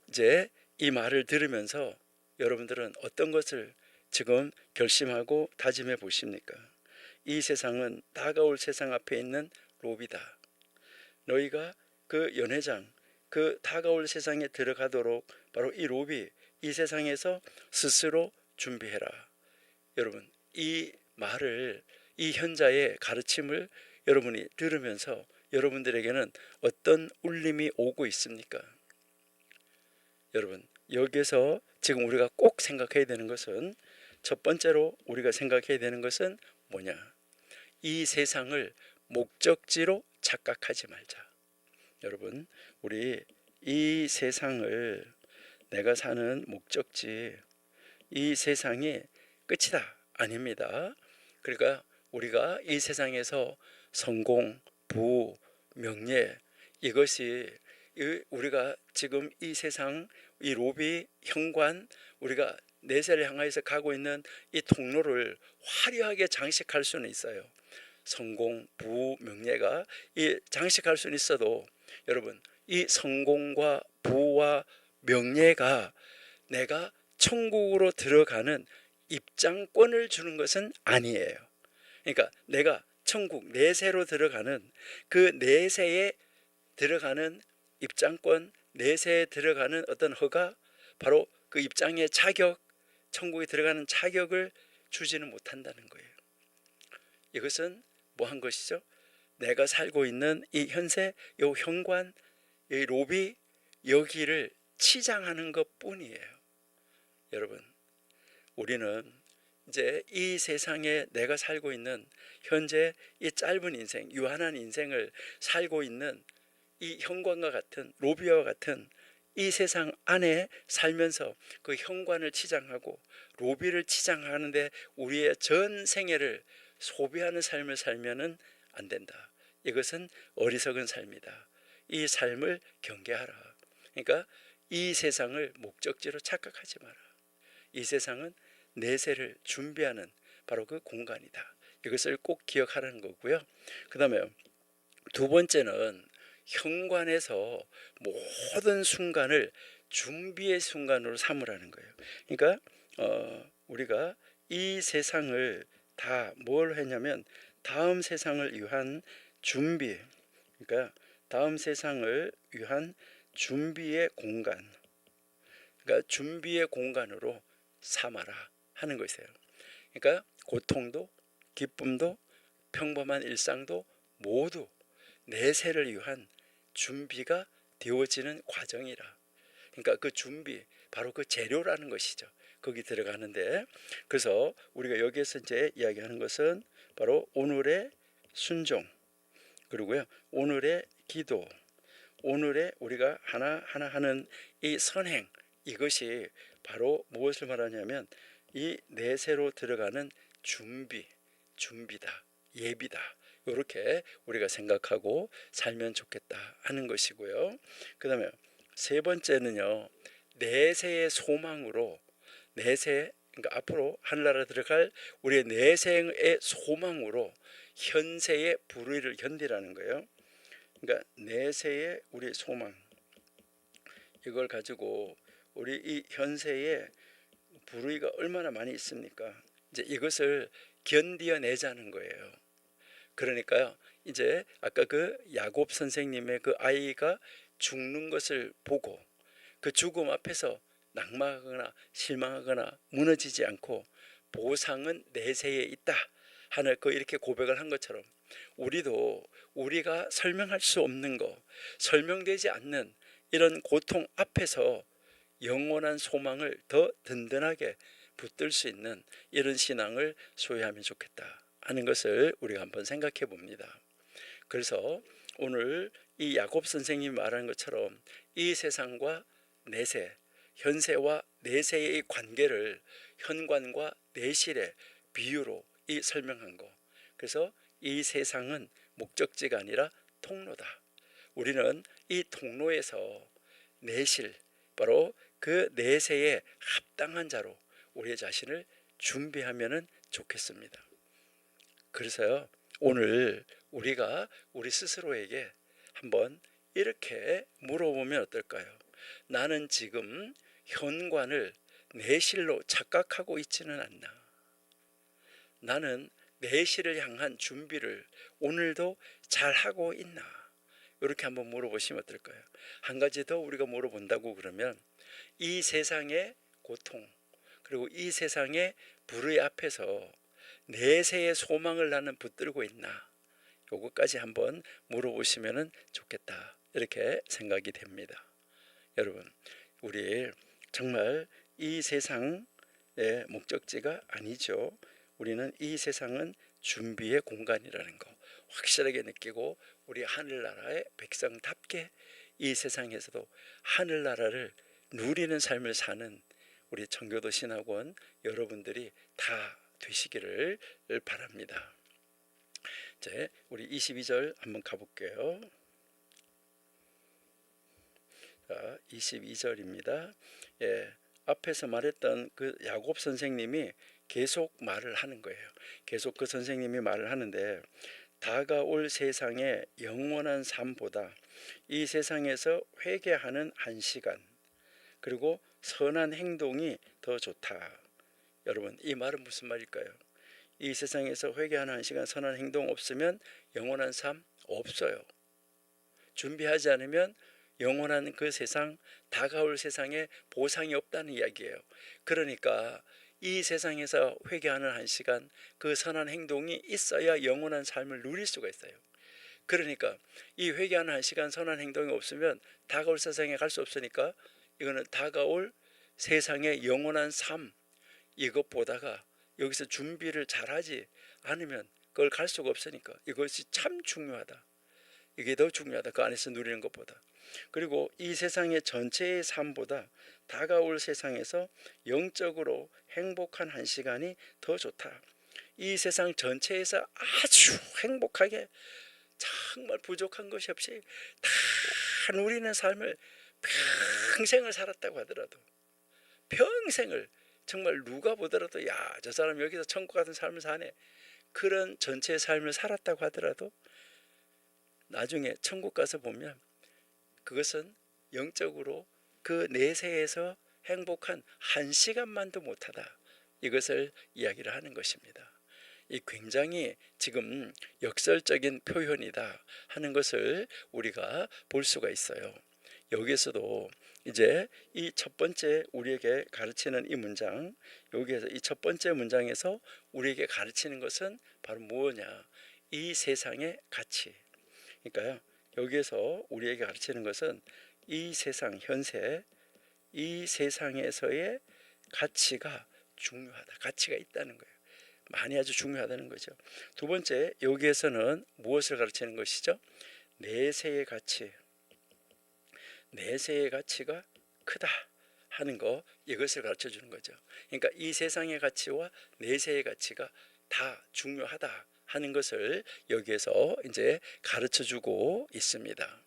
이제 이 말을 들으면서 여러분들은 어떤 것을 지금 결심하고 다짐해 보십니까? 이 세상은 다가올 세상 앞에 있는 로비다. 너희가 그 연회장, 그 다가올 세상에 들어가도록 바로 이 로비, 이 세상에서 스스로 준비해라. 여러분, 이 말을, 이 현자의 가르침을 여러분이 들으면서 여러분들에게는 어떤 울림이 오고 있습니까? 여러분, 여기에서 지금 우리가 꼭 생각해야 되는 것은, 첫 번째로 우리가 생각해야 되는 것은 뭐냐? 이 세상을 목적지로 착각하지 말자. 여러분, 우리 이 세상을 내가 사는 목적지, 이 세상이 끝이다 아닙니다. 그러니까 우리가 이 세상에서 성공, 부, 명예, 이것이 우리가 지금 이 세상, 이 로비, 현관, 우리가 내세를 향해서 가고 있는 이 통로를 화려하게 장식할 수는 있어요. 성공, 부, 명예가 이 장식할 수는 있어도 여러분, 이 성공과 부와 명예가 내가 천국으로 들어가는 입장권을 주는 것은 아니에요. 그러니까 내가 천국 내세로 들어가는 그 내세에 들어가는 입장권, 내세에 들어가는 어떤 허가, 바로 그 입장의 자격, 천국에 들어가는 자격을 주지는 못한다는 거예요. 이것은 뭐 한 것이죠? 내가 살고 있는 이 현세, 이 현관, 이 로비, 여기를 치장하는 것 뿐이에요. 여러분, 우리는 이제 이 세상에 내가 살고 있는 현재 이 짧은 인생, 유한한 인생을 살고 있는 이 현관과 같은, 로비와 같은 이 세상 안에 살면서 그 현관을 치장하고 로비를 치장하는데 우리의 전 생애를 소비하는 삶을 살면은 안 된다. 이것은 어리석은 삶이다. 이 삶을 경계하라. 그러니까 이 세상을 목적지로 착각하지 마라. 이 세상은 내세를 준비하는 바로 그 공간이다. 이것을 꼭 기억하라는 거고요. 그 다음에 두 번째는 현관에서 모든 순간을 준비의 순간으로 삼으라는 거예요. 그러니까 우리가 이 세상을 다 뭘 했냐면 다음 세상을 위한 준비, 그러니까 다음 세상을 위한 준비의 공간, 그러니까 준비의 공간으로 삼아라 하는 것이에요. 그러니까 고통도 기쁨도 평범한 일상도 모두 내세를 위한 준비가 되어지는 과정이라. 그러니까 그 준비, 바로 그 재료라는 것이죠. 거기 들어가는데, 그래서 우리가 여기에서 이제 이야기하는 것은 바로 오늘의 순종, 그리고요 오늘의 기도, 오늘의 우리가 하나하나 하는 이 선행, 이것이 바로 무엇을 말하냐면 이 내세로 들어가는 준비다, 예비다. 이렇게 우리가 생각하고 살면 좋겠다 하는 것이고요. 그 다음에 세 번째는요, 내세의 소망으로, 내세, 그러니까 앞으로 하늘나라 들어갈 우리의 내생의 소망으로 현세의 불의를 견디라는 거예요. 그러니까 내세의 우리 소망, 이걸 가지고 우리 이 현세의 불의가 얼마나 많이 있습니까? 이제 이것을 견디어내자는 거예요. 그러니까요, 이제 아까 그 야곱 선생님의 그 아이가 죽는 것을 보고 그 죽음 앞에서 낙망하거나 실망하거나 무너지지 않고 보상은 내세에 있다 하는 그 이렇게 고백을 한 것처럼, 우리도 우리가 설명할 수 없는 거, 설명되지 않는 이런 고통 앞에서 영원한 소망을 더 든든하게 붙들 수 있는 이런 신앙을 소유하면 좋겠다 하는 것을 우리가 한번 생각해 봅니다. 그래서 오늘 이 야곱 선생님이 말하는 것처럼 이 세상과 내세, 현세와 내세의 관계를 현관과 내실의 비유로 이 설명한 거. 그래서 이 세상은 목적지가 아니라 통로다. 우리는 이 통로에서 내실, 바로 그 내세에 합당한 자로 우리 자신을 준비하면 좋겠습니다. 그래서요, 오늘 우리가 우리 스스로에게 한번 이렇게 물어보면 어떨까요? 나는 지금 현관을 내실로 착각하고 있지는 않나? 나는 내실을 향한 준비를 오늘도 잘하고 있나? 이렇게 한번 물어보시면 어떨까요? 한 가지 더 우리가 물어본다고 그러면 이 세상의 고통, 그리고 이 세상의 불의 앞에서 내세의 소망을 나는 붙들고 있나? 요것까지 한번 물어보시면 좋겠다, 이렇게 생각이 됩니다. 여러분, 우리 정말 이 세상의 목적지가 아니죠. 우리는 이 세상은 준비의 공간이라는 거 확실하게 느끼고 우리 하늘나라의 백성답게 이 세상에서도 하늘나라를 누리는 삶을 사는 우리 청교도 신학원 여러분들이 다 되시기를 바랍니다. 이제 우리 22절 한번 가볼게요. 자, 22절입니다. 예, 앞에서 말했던 그 야곱 선생님이 계속 말을 하는 거예요. 계속 그 선생님이 말을 하는데, 다가올 세상의 영원한 삶보다 이 세상에서 회개하는 한 시간, 그리고 선한 행동이 더 좋다. 여러분, 이 말은 무슨 말일까요? 이 세상에서 회개하는 한 시간, 선한 행동 없으면 영원한 삶 없어요. 준비하지 않으면 영원한 그 세상, 다가올 세상에 보상이 없다는 이야기예요. 그러니까 이 세상에서 회개하는 한 시간, 그 선한 행동이 있어야 영원한 삶을 누릴 수가 있어요. 그러니까 이 회개하는 한 시간, 선한 행동이 없으면 다가올 세상에 갈 수 없으니까 이거는 다가올 세상의 영원한 삶, 이것보다가 여기서 준비를 잘하지 않으면 그걸 갈 수가 없으니까 이것이 참 중요하다. 이게 더 중요하다. 그 안에서 누리는 것보다. 그리고 이 세상의 전체의 삶보다 다가올 세상에서 영적으로 행복한 한 시간이 더 좋다. 이 세상 전체에서 아주 행복하게 정말 부족한 것이 없이 다 누리는 삶을 평생을 살았다고 하더라도, 평생을 정말 누가 보더라도 야, 저 사람 여기서 천국 같은 삶을 사네, 그런 전체의 삶을 살았다고 하더라도 나중에 천국 가서 보면 그것은 영적으로 그 내세에서 행복한 한 시간만도 못하다. 이것을 이야기를 하는 것입니다. 이 굉장히 지금 역설적인 표현이다 하는 것을 우리가 볼 수가 있어요. 여기에서도 이제 이 첫 번째 우리에게 가르치는 이 문장, 여기에서 이 첫 번째 문장에서 우리에게 가르치는 것은 바로 뭐냐? 이 세상의 가치. 그러니까요, 여기에서 우리에게 가르치는 것은 이 세상, 현세, 이 세상에서의 가치가 중요하다. 가치가 있다는 거예요. 많이 아주 중요하다는 거죠. 두 번째, 여기에서는 무엇을 가르치는 것이죠? 내세의 가치. 내세의 가치가 크다 하는 거, 이것을 가르쳐 주는 거죠. 그러니까 이 세상의 가치와 내세의 가치가 다 중요하다 하는 것을 여기에서 이제 가르쳐 주고 있습니다.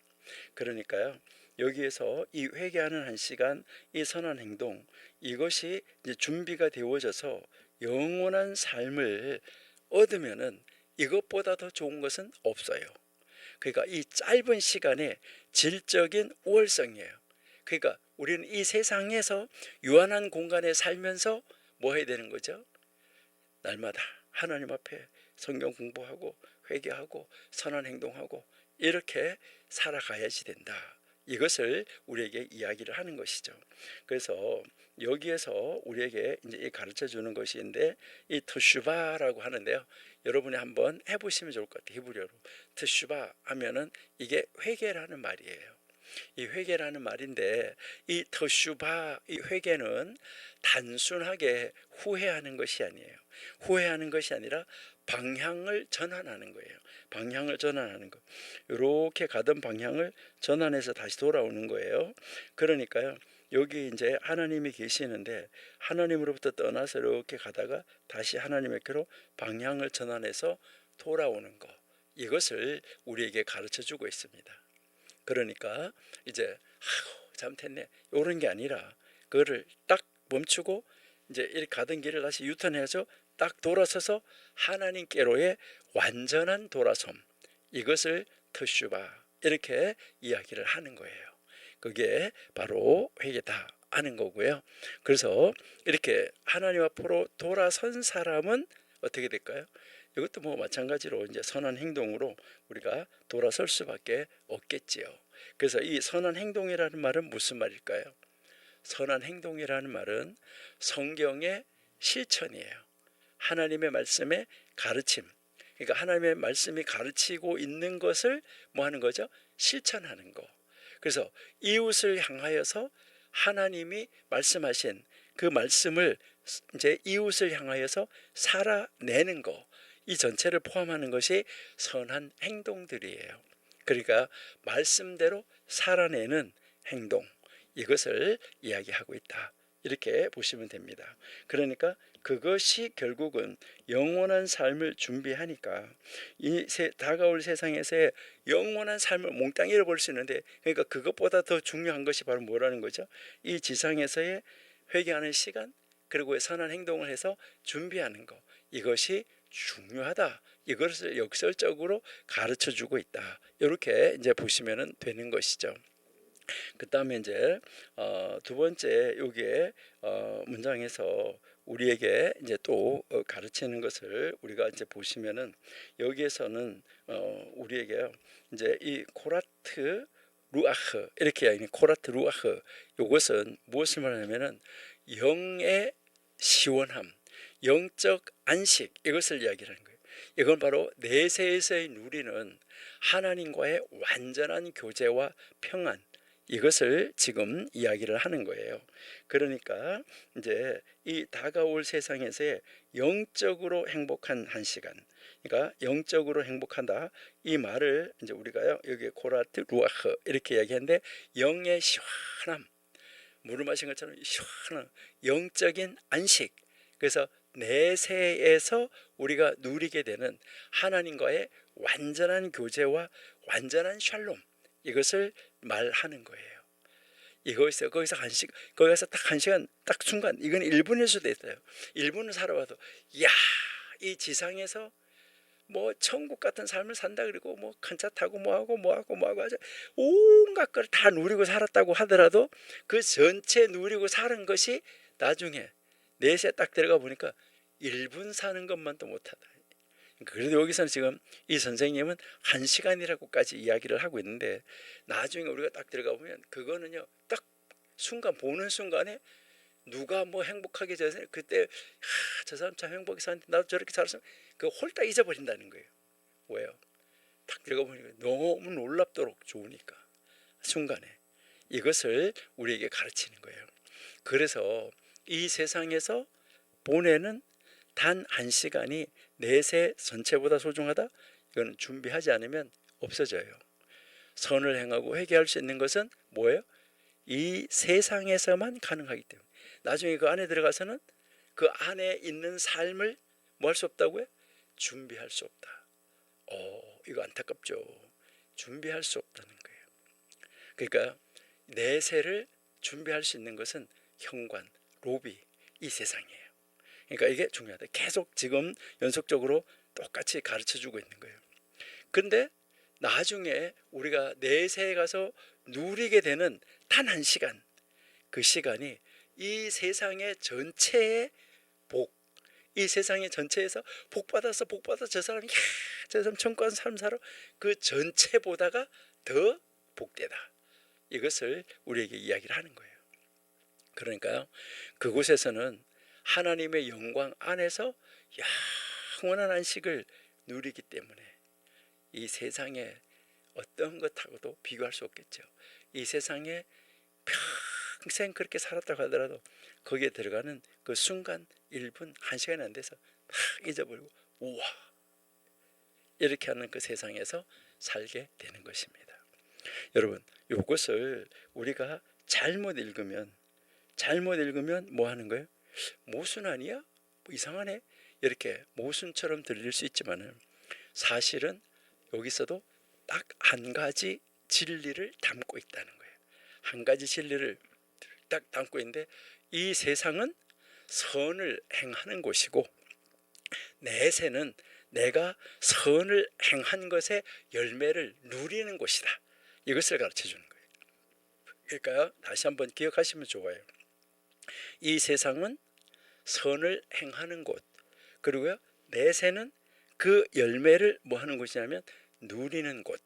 그러니까요, 여기에서 이 회개하는 한 시간, 이 선한 행동, 이것이 이제 준비가 되어져서 영원한 삶을 얻으면은 이것보다 더 좋은 것은 없어요. 그러니까 이 짧은 시간에 질적인 우월성이에요. 그러니까 우리는 이 세상에서 유한한 공간에 살면서 뭐 해야 되는 거죠? 날마다 하나님 앞에 성경 공부하고 회개하고 선한 행동하고 이렇게 살아가야지 된다. 이것을 우리에게 이야기를 하는 것이죠. 그래서 여기에서 우리에게 이제 가르쳐 주는 것인데, 이 트슈바라고 하는데요, 여러분이 한번 해보시면 좋을 것 같아요. 히브리어로 트슈바 하면은 이게 회개라는 말이에요. 이 회개라는 말인데, 이 터슈바, 이 회개는 단순하게 후회하는 것이 아니에요. 후회하는 것이 아니라 방향을 전환하는 거예요. 방향을 전환하는 거. 이렇게 가던 방향을 전환해서 다시 돌아오는 거예요. 그러니까요, 여기 이제 하나님이 계시는데 하나님으로부터 떠나서 이렇게 가다가 다시 하나님에게로 방향을 전환해서 돌아오는 거, 이것을 우리에게 가르쳐 주고 있습니다. 그러니까 이제 잘못했네 이런 게 아니라 그거를 딱 멈추고 이제 이렇게 가던 길을 다시 유턴해서 딱 돌아서서 하나님께로의 완전한 돌아섬, 이것을 터슈바 이렇게 이야기를 하는 거예요. 그게 바로 회개다 하는 거고요. 그래서 이렇게 하나님 앞으로 돌아선 사람은 어떻게 될까요? 이것도 뭐 마찬가지로 이제 선한 행동으로 우리가 돌아설 수밖에 없겠지요. 그래서 이 선한 행동이라는 말은 무슨 말일까요? 선한 행동이라는 말은 성경의 실천이에요. 하나님의 말씀의 가르침. 그러니까 하나님의 말씀이 가르치고 있는 것을 뭐 하는 거죠? 실천하는 거. 그래서 이웃을 향하여서 하나님이 말씀하신 그 말씀을 이제 이웃을 향하여서 살아내는 거, 이 전체를 포함하는 것이 선한 행동들이에요. 그러니까 말씀대로 살아내는 행동, 이것을 이야기하고 있다. 이렇게 보시면 됩니다. 그러니까 그것이 결국은 영원한 삶을 준비하니까 이 다가올 세상에서의 영원한 삶을 몽땅 잃어버릴 수 있는데, 그러니까 그것보다 더 중요한 것이 바로 뭐라는 거죠? 이 지상에서의 회개하는 시간, 그리고 선한 행동을 해서 준비하는 것, 이것이 중요하다. 이것을 역설적으로 가르쳐 주고 있다. 이렇게 이제 보시면 되는 것이죠. 그 다음에 이제 두 번째 여기에 문장에서 우리에게 이제 또 가르치는 것을 우리가 이제 보시면은, 여기에서는 우리에게 이제 이 코라트 루아흐, 이렇게 이야기해요. 코라트 루아흐, 이것은 무엇을 말하냐면은 영의 시원함, 영적 안식, 이것을 이야기하는 거예요. 이건 바로 내세에서의 누리는 하나님과의 완전한 교제와 평안, 이것을 지금 이야기를 하는 거예요. 그러니까 이제 이 다가올 세상에서의 영적으로 행복한 한 시간, 그러니까 영적으로 행복한다, 이 말을 이제 우리가요 여기 코라트 루아흐 이렇게 이야기하는데, 영의 시원함, 물을 마신 것처럼 시원한 영적인 안식, 그래서 내세에서 우리가 누리게 되는 하나님과의 완전한 교제와 완전한 샬롬, 이것을 말하는 거예요. 이거에서 거기서 거기서 딱 한 시간, 딱 순간, 이건 1분일 수도 있어요. 1분을 살아봐도, 야, 이 지상에서 뭐 천국 같은 삶을 산다, 그리고 뭐 큰 차 타고 뭐하고 하죠. 온갖 걸 다 누리고 살았다고 하더라도 그 전체 누리고 사는 것이 나중에 넷에 딱 들어가 보니까 1분 사는 것만도 못하다. 그래도 여기서는 지금 이 선생님은 1시간이라고까지 이야기를 하고 있는데, 나중에 우리가 딱 들어가 보면 그거는요 딱 순간, 보는 순간에 누가 뭐 행복하게 져서 그때 저 사람 참 행복하게 사는데 나도 저렇게 살았으면 그거 홀딱 잊어버린다는 거예요. 왜요? 딱 들어가 보니까 너무 놀랍도록 좋으니까 순간에. 이것을 우리에게 가르치는 거예요. 그래서 이 세상에서 보내는 단 1시간이 내세 전체보다 소중하다? 이거는 준비하지 않으면 없어져요. 선을 행하고 회개할 수 있는 것은 뭐예요? 이 세상에서만 가능하기 때문에. 나중에 그 안에 들어가서는 그 안에 있는 삶을 뭐 할 수 없다고요? 준비할 수 없다. 이거 안타깝죠. 준비할 수 없다는 거예요. 그러니까 내세를 준비할 수 있는 것은 현관, 로비, 이 세상이에요. 그러니까 이게 중요하다. 계속 지금 연속적으로 똑같이 가르쳐주고 있는 거예요. 그런데 나중에 우리가 내세에 가서 누리게 되는 단 1시간, 그 시간이 이 세상의 전체의 복, 이 세상의 전체에서 복받아서 저 사람이 저 사람 천국간 삶 살아, 그 전체보다가 더 복되다. 이것을 우리에게 이야기를 하는 거예요. 그러니까요, 그곳에서는 하나님의 영광 안에서 영원한 안식을 누리기 때문에 이 세상에 어떤 것하고도 비교할 수 없겠죠. 이 세상에 평생 그렇게 살았다고 하더라도 거기에 들어가는 그 순간 1분, 1시간이 안 돼서 막 잊어버리고, 우와, 이렇게 하는 그 세상에서 살게 되는 것입니다. 여러분, 이것을 우리가 잘못 읽으면 뭐 하는 거예요? 모순 아니야? 뭐 이상하네? 이렇게 모순처럼 들릴 수 있지만은, 사실은 여기서도 딱 한 가지 진리를 담고 있다는 거예요. 한 가지 진리를 딱 담고 있는데, 이 세상은 선을 행하는 곳이고 내세는 내가 선을 행한 것의 열매를 누리는 곳이다. 이것을 가르쳐 주는 거예요. 그러니까 다시 한번 기억하시면 좋아요. 이 세상은 선을 행하는 곳, 그리고요 내세는 그 열매를 뭐 하는 곳이냐면 누리는 곳,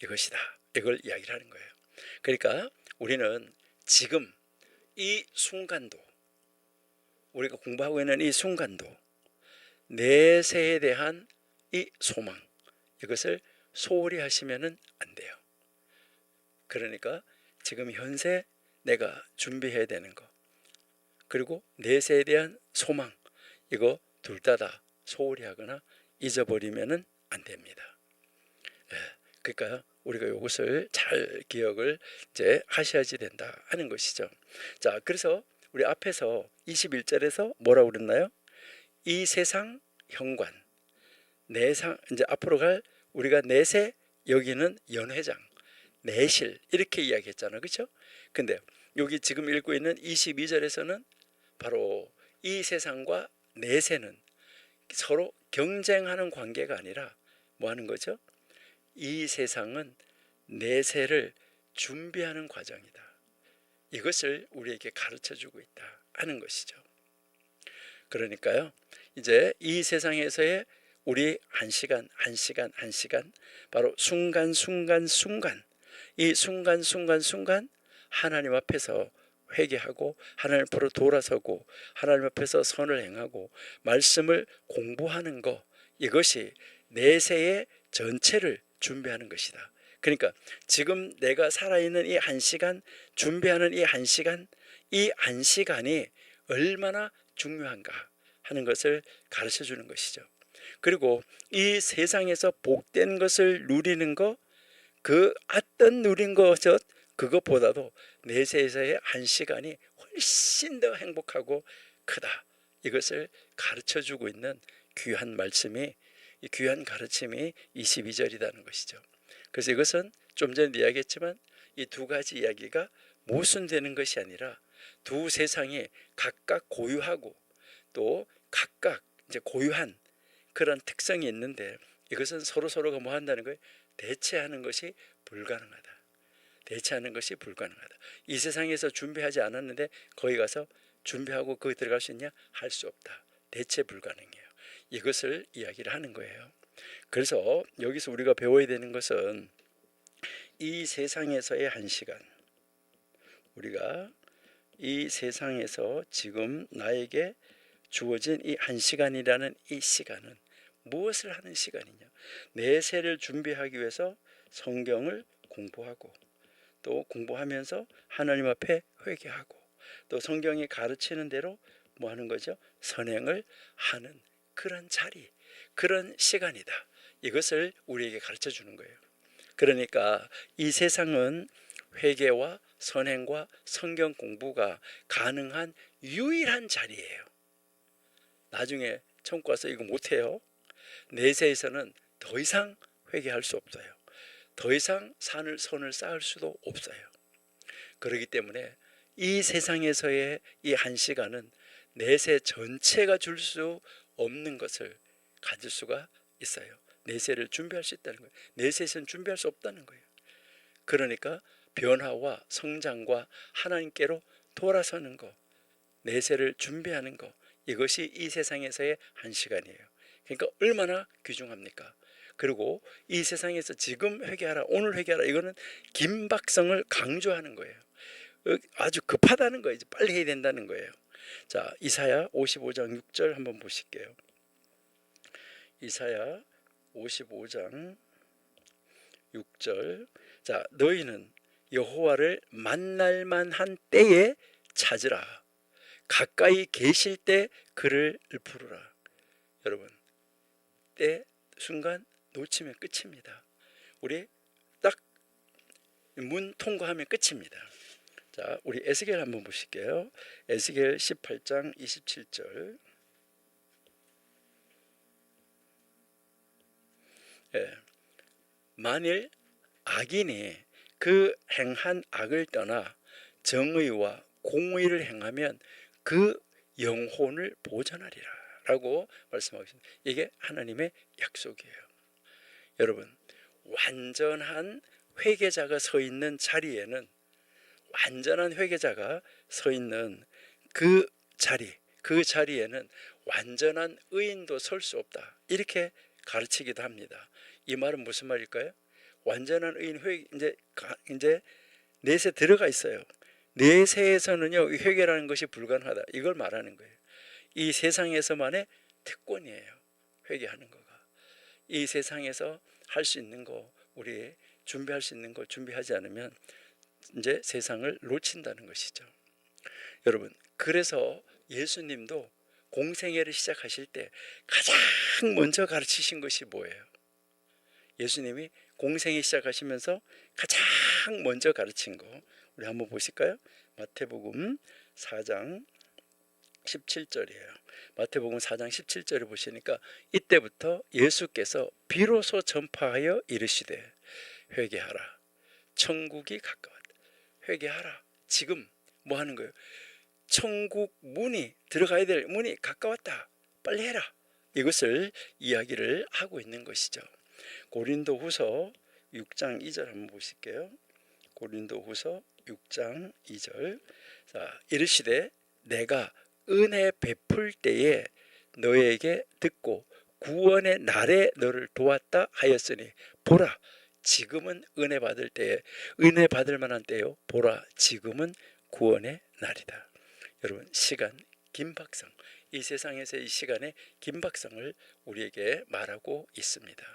이것이다. 이걸 이야기를 하는 거예요. 그러니까 우리는 지금 이 순간도, 우리가 공부하고 있는 이 순간도 내세에 대한 이 소망, 이것을 소홀히 하시면 안 돼요. 그러니까 지금 현재 내가 준비해야 되는 거, 그리고 내세에 대한 소망, 이거 둘 다 소홀히 하거나 잊어버리면 안 됩니다. 그러니까 우리가 이것을 잘 기억을 이제 하셔야지 된다 하는 것이죠. 자, 그래서 우리 앞에서 21절에서 뭐라고 그랬나요? 이 세상 현관, 내상, 이제 앞으로 갈 우리가 내세, 여기는 연회장, 내실, 이렇게 이야기했잖아요. 그렇죠? 근데 여기 지금 읽고 있는 22절에서는 바로 이 세상과 내세는 서로 경쟁하는 관계가 아니라 뭐 하는 거죠? 이 세상은 내세를 준비하는 과정이다. 이것을 우리에게 가르쳐주고 있다 하는 것이죠. 그러니까요, 이제 이 세상에서의 우리 한 시간 바로 순간 이 순간 하나님 앞에서 회개하고 하나님 앞으로 돌아서고 하나님 앞에서 선을 행하고 말씀을 공부하는 것, 이것이 내세의 전체를 준비하는 것이다. 그러니까 지금 내가 살아있는 이 한 시간, 준비하는 이 한 시간, 이 한 시간이 얼마나 중요한가 하는 것을 가르쳐 주는 것이죠. 그리고 이 세상에서 복된 것을 누리는 것, 그 어떤 누린 것은 그것보다도 내세에서의 한 시간이 훨씬 더 행복하고 크다. 이것을 가르쳐 주고 있는 귀한 말씀이, 이 귀한 가르침이 22절이라는 것이죠. 그래서 이것은 좀 전에 이야기했지만 이 두 가지 이야기가 모순되는 것이 아니라 두 세상이 각각 고유하고 또 각각 이제 고유한 그런 특성이 있는데, 이것은 서로가 뭐 한다는 거예요? 대체하는 것이 불가능하다. 대체하는 것이 불가능하다. 이 세상에서 준비하지 않았는데 거기 가서 준비하고 거기 들어갈 수 있냐? 할 수 없다. 대체 불가능해요. 이것을 이야기를 하는 거예요. 그래서 여기서 우리가 배워야 되는 것은 이 세상에서의 한 시간, 우리가 이 세상에서 지금 나에게 주어진 이 한 시간이라는 이 시간은 무엇을 하는 시간이냐? 내세를 준비하기 위해서 성경을 공부하고 또 공부하면서 하나님 앞에 회개하고 또 성경이 가르치는 대로 뭐 하는 거죠? 선행을 하는 그런 자리, 그런 시간이다. 이것을 우리에게 가르쳐 주는 거예요. 그러니까 이 세상은 회개와 선행과 성경 공부가 가능한 유일한 자리예요. 나중에 천국 가서 이거 못해요. 내세에서는 더 이상 회개할 수 없어요. 더 이상 선을 쌓을 수도 없어요. 그렇기 때문에 이 세상에서의 이 한 시간은 내세 전체가 줄 수 없는 것을 가질 수가 있어요. 내세를 준비할 수 있다는 거예요. 내세에서는 준비할 수 없다는 거예요. 그러니까 변화와 성장과 하나님께로 돌아서는 것, 내세를 준비하는 것, 이것이 이 세상에서의 한 시간이에요. 그러니까 얼마나 귀중합니까? 그리고 이 세상에서 지금 회개하라, 오늘 회개하라, 이거는 긴박성을 강조하는 거예요. 아주 급하다는 거예요. 빨리 해야 된다는 거예요. 자, 이사야 55장 6절 한번 보실게요. 이사야 55장 6절. 자, 너희는 여호와를 만날 만한 때에 찾으라. 가까이 계실 때 그를 부르라. 여러분, 때 순간 놓치면 끝입니다. 우리 딱 문 통과하면 끝입니다. 자, 우리 에스겔 한번 보실게요. 에스겔 18장 27절. 예. 만일 악인이 그 행한 악을 떠나 정의와 공의를 행하면 그 영혼을 보전하리라 라고 말씀하셨습니다. 이게 하나님의 약속이에요. 여러분, 완전한 회개자가 서 있는 자리에는, 완전한 회개자가 서 있는 그 자리에는 완전한 의인도 설 수 없다, 이렇게 가르치기도 합니다. 이 말은 무슨 말일까요? 완전한 의인, 이제 내세 들어가 있어요. 내세에서는요, 회개라는 것이 불가능하다, 이걸 말하는 거예요. 이 세상에서만의 특권이에요. 회개하는 거가. 이 세상에서 할 수 있는 거, 우리 준비할 수 있는 거 준비하지 않으면 이제 세상을 놓친다는 것이죠. 여러분, 그래서 예수님도 공생애를 시작하실 때 가장 먼저 가르치신 것이 뭐예요? 예수님이 공생이 시작하시면서 가장 먼저 가르친 거 우리 한번 보실까요? 마태복음 4장 17절이에요. 마태복음 4장 17절을 보시니까 이때부터 예수께서 비로소 전파하여 이르시되 회개하라. 천국이 가까웠다. 회개하라. 지금 뭐 하는 거예요? 천국 문이 들어가야 될 문이 가까웠다. 빨리 해라. 이것을 이야기를 하고 있는 것이죠. 고린도후서 6장 2절 한번 보실게요. 고린도후서 6장 2절. 자, 이르시되 내가 은혜 베풀 때에 너에게 듣고 구원의 날에 너를 도왔다 하였으니 보라 지금은 은혜 받을 때에 은혜 받을 만한 때요. 보라 지금은 구원의 날이다. 여러분 시간 긴박성 이 세상에서 이 시간의 긴박성을 우리에게 말하고 있습니다.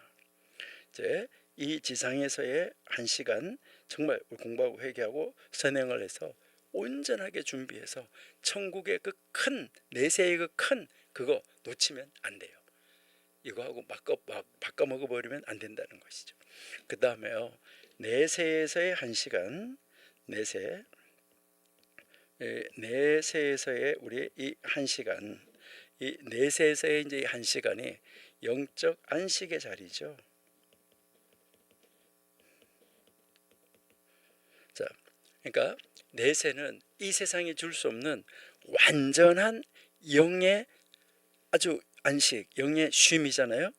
이제 이 지상에서의 한 시간 정말 공부하고 회개하고 선행을 해서 온전하게 준비해서 천국의 그 큰 내세의 그 큰 그거 놓치면 안 돼요. 이거하고 바꿔 먹어버리면 안 된다는 것이죠. 그 다음에요. 내세에서의 한 시간 내세에서의 우리 이 한 시간 이 내세에서의 이제 한 시간이 영적 안식의 자리죠. 자, 그러니까 내세는 이 세상이 줄 수 없는 완전한 영의 아주 안식, 영의 쉼이잖아요.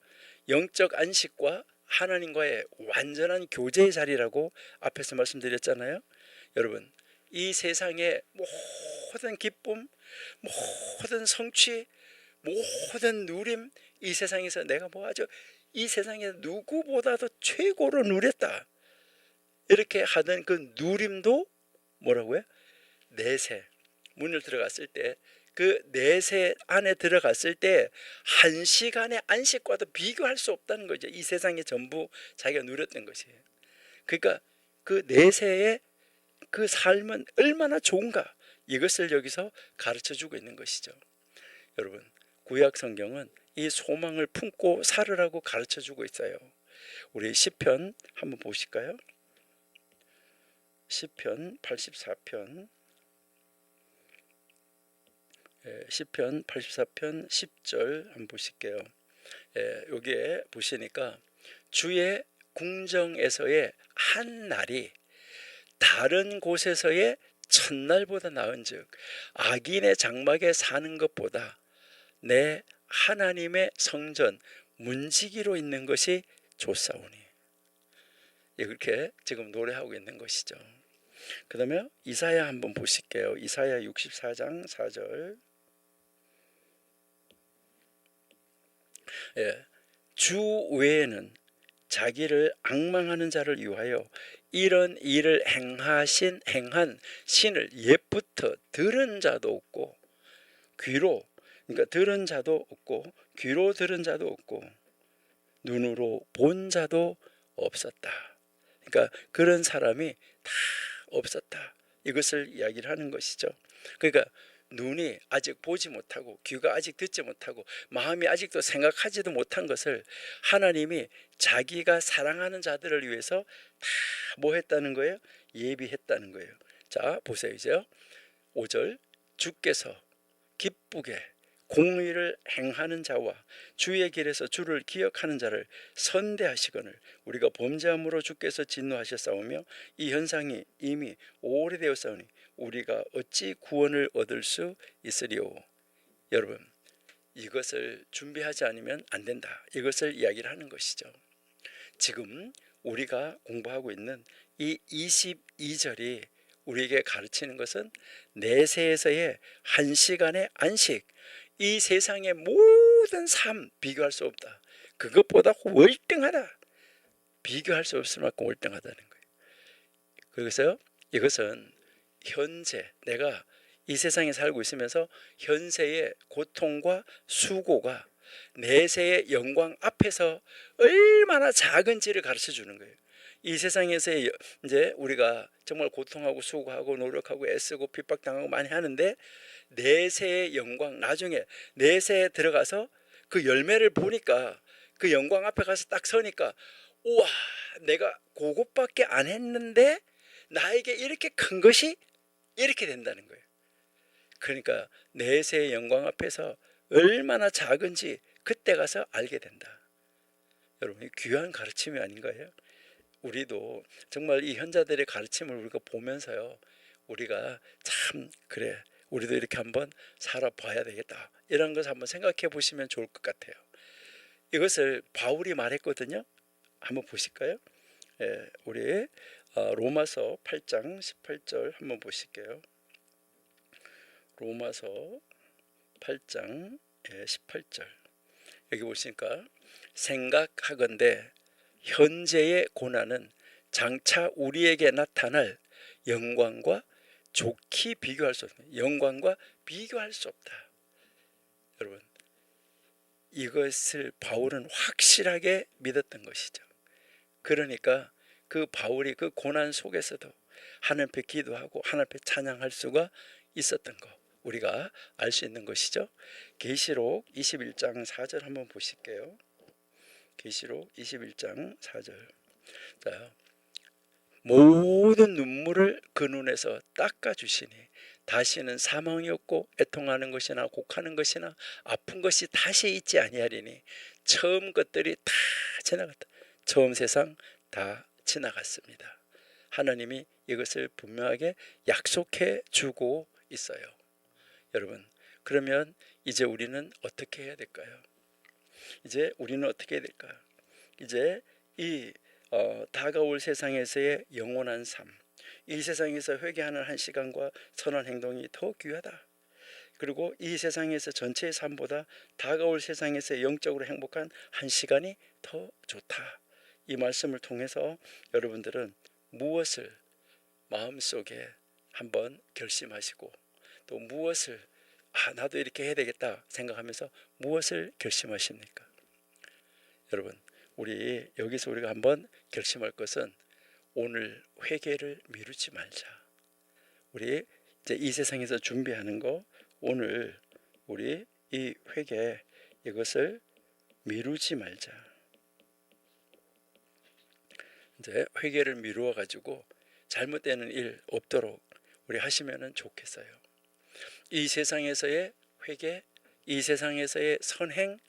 영적 안식과 하나님과의 완전한 교제의 자리라고 앞에서 말씀드렸잖아요. 여러분, 이 세상의 모든 기쁨, 모든 성취, 모든 누림, 이 세상에서 내가 뭐 아주 이 세상에 누구보다도 최고로 누렸다. 이렇게 하던 그 누림도 뭐라고요? 내세. 문을 들어갔을 때 그 내세 안에 들어갔을 때 한 시간의 안식과도 비교할 수 없다는 거죠. 이 세상에 전부 자기가 누렸던 것이에요. 그러니까 그 내세의 그 삶은 얼마나 좋은가 이것을 여기서 가르쳐주고 있는 것이죠. 여러분 구약 성경은 이 소망을 품고 살으라고 가르쳐주고 있어요. 우리 시편 한번 보실까요? 시편 84편 시편 84편 10절 한번 보실게요. 여기에 보시니까 주의 궁정에서의 한 날이 다른 곳에서의 첫날보다 나은즉 악인의 장막에 사는 것보다 내 하나님의 성전 문지기로 있는 것이 좋사오니. 이렇게 지금 노래하고 있는 것이죠. 그 다음에 이사야 한번 보실게요. 이사야 64장 4절. 주 외에는 자기를 악망하는 자를 위하여 이런 일을 행한 신을 옛부터 들은 자도 없고 귀로 그러니까 들은 자도 없고 귀로 들은 자도 없고 눈으로 본 자도 없었다. 그러니까 그런 사람이 다 없었다. 이것을 이야기를 하는 것이죠. 그러니까 눈이 아직 보지 못하고 귀가 아직 듣지 못하고 마음이 아직도 생각하지도 못한 것을 하나님이 자기가 사랑하는 자들을 위해서 다 뭐 했다는 거예요? 예비했다는 거예요. 자 보세요. 이제 5절 주께서 기쁘게 공의를 행하는 자와 주의 길에서 주를 기억하는 자를 선대하시거늘 우리가 범죄함으로 주께서 진노하셨사오며 이 현상이 이미 오래되었사오니 우리가 어찌 구원을 얻을 수 있으리오. 여러분 이것을 준비하지 않으면 안 된다. 이것을 이야기를 하는 것이죠. 지금 우리가 공부하고 있는 이 22절이 우리에게 가르치는 것은 내세에서의 한 시간의 안식, 이 세상의 모든 삶 비교할 수 없다. 그것보다 월등하다. 비교할 수 없을 만큼 월등하다는 거예요. 그래서 이것은 현재 내가 이 세상에 살고 있으면서 현세의 고통과 수고가 내세의 영광 앞에서 얼마나 작은지를 가르쳐 주는 거예요. 이 세상에서의 이제 우리가 정말 고통하고 수고하고 노력하고 애쓰고 핍박당하고 많이 하는데 내세의 영광 나중에 내세에 들어가서 그 열매를 보니까 그 영광 앞에 가서 딱 서니까 우와, 내가 그것밖에 안 했는데 나에게 이렇게 큰 것이 이렇게 된다는 거예요. 그러니까 내세의 영광 앞에서 얼마나 작은지 그때 가서 알게 된다. 여러분, 귀한 가르침이 아닌가요? 우리도 정말 이 현자들의 가르침을 우리가 보면서요, 우리가 참 그래, 우리도 이렇게 한번 살아봐야 되겠다, 이런 것을 한번 생각해 보시면 좋을 것 같아요. 이것을 바울이 말했거든요. 한번 보실까요? 예, 우리 로마서 8장 18절 한번 보실게요. 로마서 8장 18절. 여기 보시니까 생각하건대 현재의 고난은 장차 우리에게 나타날 영광과 좋게 비교할 수 없다. 영광과 비교할 수 없다. 여러분, 이것을 바울은 확실하게 믿었던 것이죠. 그러니까 그 바울이 그 고난 속에서도 하나님 앞에 기도하고 하나님 앞에 찬양할 수가 있었던 거, 우리가 알 수 있는 것이죠. 계시록 21장 4절 한번 보실게요. 계시록 21장 4절. 자, 모든 눈물을 그 눈에서 닦아주시니 다시는 사망이 없고 애통하는 것이나 곡하는 것이나 아픈 것이 다시 있지 아니하리니 처음 것들이 다 지나갔다. 처음 세상 다 지나갔습니다. 하나님이 이것을 분명하게 약속해 주고 있어요. 여러분, 그러면 이제 우리는 어떻게 해야 될까요? 이제 우리는 어떻게 해야 될까요? 이제 이 다가올 세상에서의 영원한 삶, 이 세상에서 회개하는 한 시간과 선한 행동이 더 귀하다. 그리고 이 세상에서 전체의 삶보다 다가올 세상에서 영적으로 행복한 한 시간이 더 좋다. 이 말씀을 통해서 여러분들은 무엇을 마음속에 한번 결심하시고, 또 무엇을 나도 이렇게 해야 되겠다 생각하면서 무엇을 결심하십니까? 여러분, 우리 여기서 우리가 한번 결심할 것은 오늘 회개를 미루지 말자. 우리 이제 이 세상에서 준비하는 거, 오늘 우리 이 회개, 이것을 미루지 말자. 이제 회개를 미루어 가지고 잘못되는 일 없도록 우리 하시면은 좋겠어요. 이 세상에서의 회개, 이 세상에서의 선행,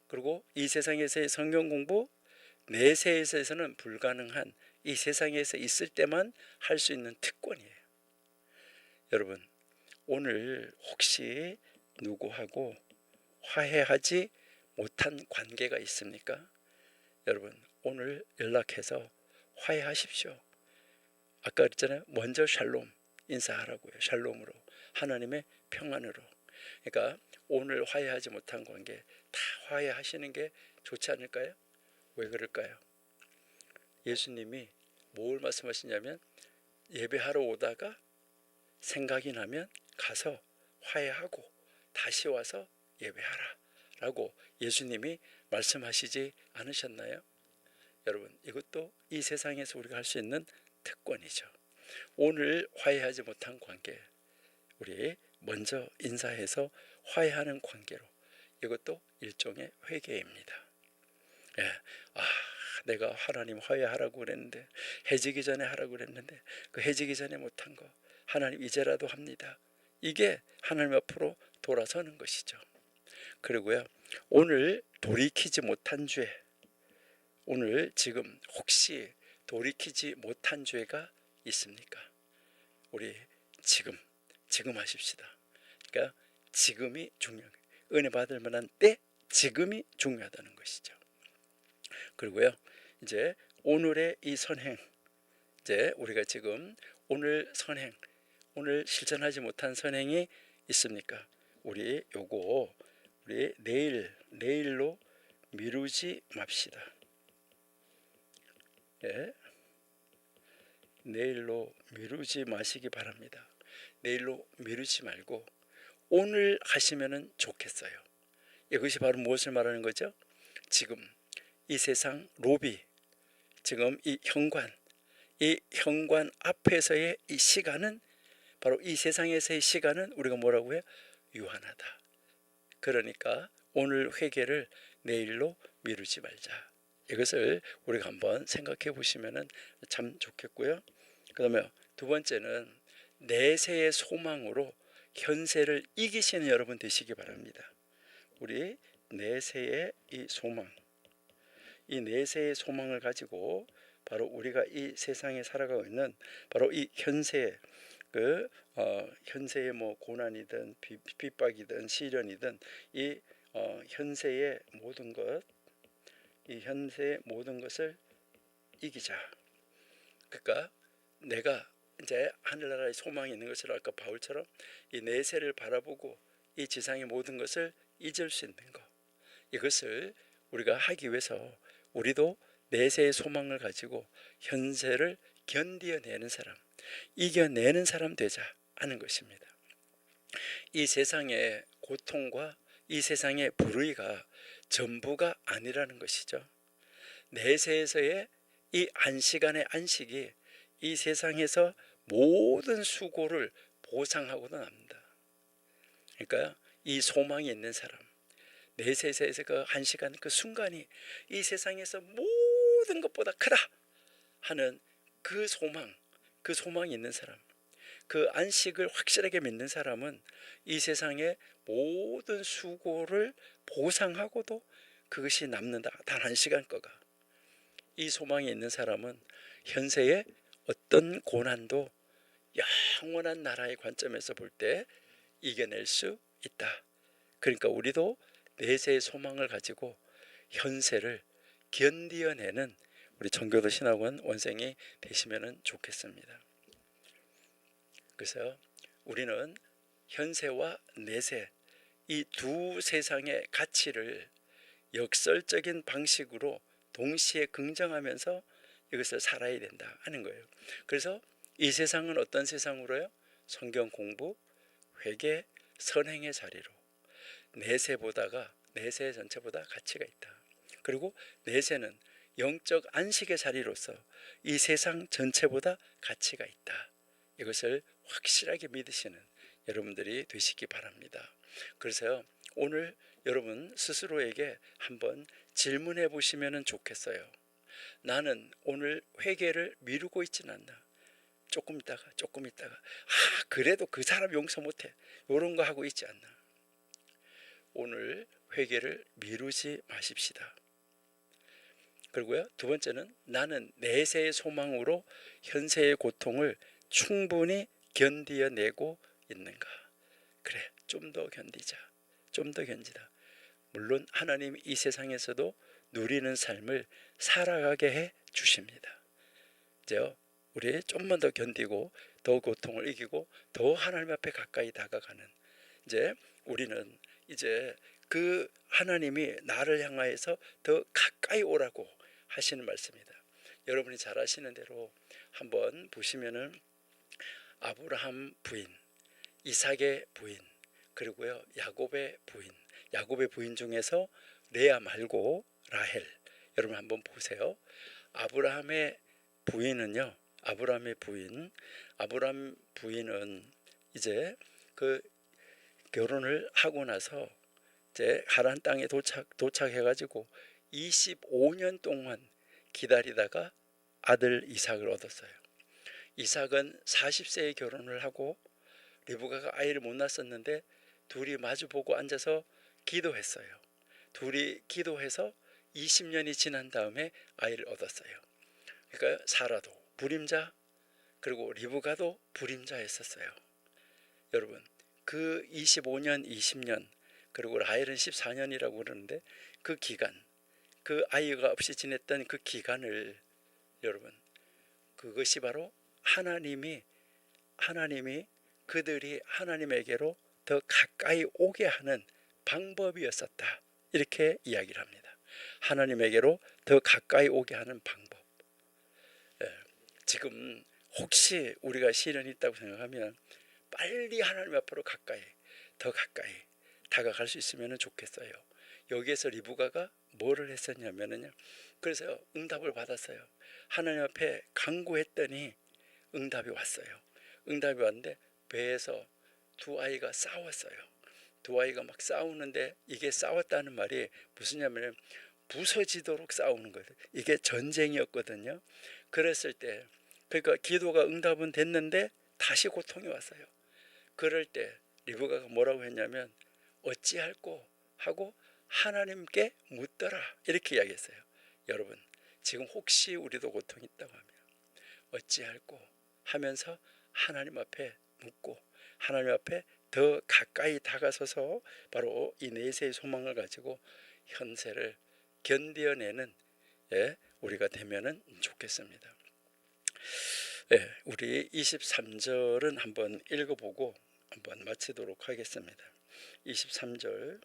그리고 이 세상에서의 성경 공부, 내세에서는 불가능한 이 세상에서 있을 때만 할 수 있는 특권이에요. 여러분, 오늘 혹시 누구하고 화해하지 못한 관계가 있습니까? 여러분, 오늘 연락해서 화해하십시오. 아까 그랬잖아요. 먼저 샬롬 인사하라고요. 샬롬으로, 하나님의 평안으로. 그러니까 오늘 화해하지 못한 관계 다 화해하시는 게 좋지 않을까요? 왜 그럴까요? 예수님이 뭘 말씀하시냐면, 예배하러 오다가 생각이 나면 가서 화해하고 다시 와서 예배하라 라고 예수님이 말씀하시지 않으셨나요? 여러분, 이것도 이 세상에서 우리가 할 수 있는 특권이죠. 오늘 화해하지 못한 관계, 우리 먼저 인사해서 화해하는 관계로, 이것도 일종의 회개입니다. 예, 내가 하나님 화해하라고 그랬는데, 해지기 전에 하라고 그랬는데 그 해지기 전에 못한 거 하나님 이제라도 합니다. 이게 하나님 앞으로 돌아서는 것이죠. 그리고요, 오늘 돌이키지 못한 죄, 오늘 지금 혹시 돌이키지 못한 죄가 있습니까? 우리 지금 하십시다. 그러니까 지금이 중요해요. 은혜 받을 만한 때, 지금이 중요하다는 것이죠. 그리고요, 이제 오늘의 이 선행, 이제 우리가 지금 오늘 선행, 오늘 실천하지 못한 선행이 있습니까? 우리 요거 우리 내일로 미루지 맙시다. 예, 내일로 미루지 마시기 바랍니다. 내일로 미루지 말고 오늘 하시면은 좋겠어요. 이것이 바로 무엇을 말하는 거죠? 지금 이 세상 로비, 지금 이 현관 앞에서의 이 시간은, 바로 이 세상에서의 시간은 우리가 뭐라고 해요? 유한하다. 그러니까 오늘 회개를 내일로 미루지 말자. 이것을 우리가 한번 생각해 보시면 참 좋겠고요. 그 다음에 두 번째는 내세의 소망으로 현세를 이기시는 여러분 되시기 바랍니다. 우리 내세의 이 소망, 이 내세의 소망을 가지고 바로 우리가 이 세상에 살아가고 있는 바로 이 현세, 현세의 뭐 고난이든 핍박이든 시련이든 이 현세의 모든 것, 이 현세의 모든 것을 이기자. 그러니까 내가 이제 하늘나라의 소망이 있는 것을 아까 바울처럼 이 내세를 바라보고 이 지상의 모든 것을 잊을 수 있는 것, 이것을 우리가 하기 위해서 우리도 내세의 소망을 가지고 현세를 견디어내는 사람, 이겨내는 사람 되자 하는 것입니다. 이 세상의 고통과 이 세상의 불의가 전부가 아니라는 것이죠. 내세에서의 이 안식안의 안식이 이 세상에서 모든 수고를 보상하고도 납니다. 그러니까 이 소망이 있는 사람, 내세에서 그 안식안 그 순간이 이 세상에서 모든 것보다 크다 하는 그 소망, 그 소망이 있는 사람, 그 안식을 확실하게 믿는 사람은 이 세상의 모든 수고를 보상하고도 그것이 남는다. 단 한 시간 거가. 이 소망이 있는 사람은 현세의 어떤 고난도 영원한 나라의 관점에서 볼 때 이겨낼 수 있다. 그러니까 우리도 내세의 소망을 가지고 현세를 견디어내는 우리 정교도 신학원 원생이 되시면 좋겠습니다. 그래서 우리는 현세와 내세 이 두 세상의 가치를 역설적인 방식으로 동시에 긍정하면서 이것을 살아야 된다 하는 거예요. 그래서 이 세상은 어떤 세상으로요? 성경 공부, 회개, 선행의 자리로 내세 전체보다 가치가 있다. 그리고 내세는 영적 안식의 자리로서 이 세상 전체보다 가치가 있다. 이것을 확실하게 믿으시는 여러분들이 되시기 바랍니다. 그래서 오늘 여러분 스스로에게 한번 질문해 보시면 좋겠어요. 나는 오늘 회개를 미루고 있지는 않나? 조금 있다가 그래도 그 사람 용서 못해 이런 거 하고 있지 않나? 오늘 회개를 미루지 마십시다. 그리고요, 두 번째는 나는 내세의 소망으로 현세의 고통을 충분히 견디어내고 있는가? 그래, 좀 더 견디자. 좀 더 견디다. 물론 하나님이 이 세상에서도 누리는 삶을 살아가게 해 주십니다. 이제 우리 좀만 더 견디고 더 고통을 이기고 더 하나님 앞에 가까이 다가가는, 이제 우리는 이제 그 하나님이 나를 향하여서 더 가까이 오라고 하시는 말씀입니다. 여러분이 잘 아시는 대로 한번 보시면은 아브라함 부인, 이삭의 부인, 그리고요 야곱의 부인 중에서 레아 말고 라헬, 여러분 한번 보세요. 아브라함의 아브라함 부인은 이제 그 결혼을 하고 나서 이제 하란 땅에 도착해가지고 25년 동안 기다리다가 아들 이삭을 얻었어요. 이삭은 40세에 결혼을 하고 리브가가 아이를 못 낳았었는데 둘이 마주보고 앉아서 기도했어요. 둘이 기도해서 20년이 지난 다음에 아이를 얻었어요. 그러니까 사라도 불임자, 그리고 리브가도 불임자였었어요. 여러분, 그 25년, 20년, 그리고 라헬은 14년이라고 그러는데 그 기간, 그 아이가 없이 지냈던 그 기간을, 여러분, 그것이 바로 하나님이 그들이 하나님에게로 더 가까이 오게 하는 방법이었었다. 이렇게 이야기를 합니다. 하나님에게로 더 가까이 오게 하는 방법. 지금 혹시 우리가 시련이 있다고 생각하면 빨리 하나님 앞으로 더 가까이 다가갈 수 있으면 좋겠어요. 여기에서 리브가가 뭐를 했었냐면요, 그래서 응답을 받았어요. 하나님 앞에 간구했더니 응답이 왔어요. 응답이 왔는데 배에서 두 아이가 싸웠어요. 두 아이가 막 싸우는데, 이게 싸웠다는 말이 무슨냐면 부서지도록 싸우는 거예요. 이게 전쟁이었거든요. 그랬을 때 그러니까 기도가 응답은 됐는데 다시 고통이 왔어요. 그럴 때 리브가가 뭐라고 했냐면 어찌할꼬 하고 하나님께 묻더라 이렇게 이야기했어요. 여러분 지금 혹시 우리도 고통이 있다고 하면 어찌할꼬 하면서 하나님 앞에 묻고 하나님 앞에 더 가까이 다가서서 바로 이 내세의 소망을 가지고 현세를 견뎌내는 우리가 되면은 좋겠습니다. 우리 23절은 한번 읽어보고 한번 마치도록 하겠습니다. 23절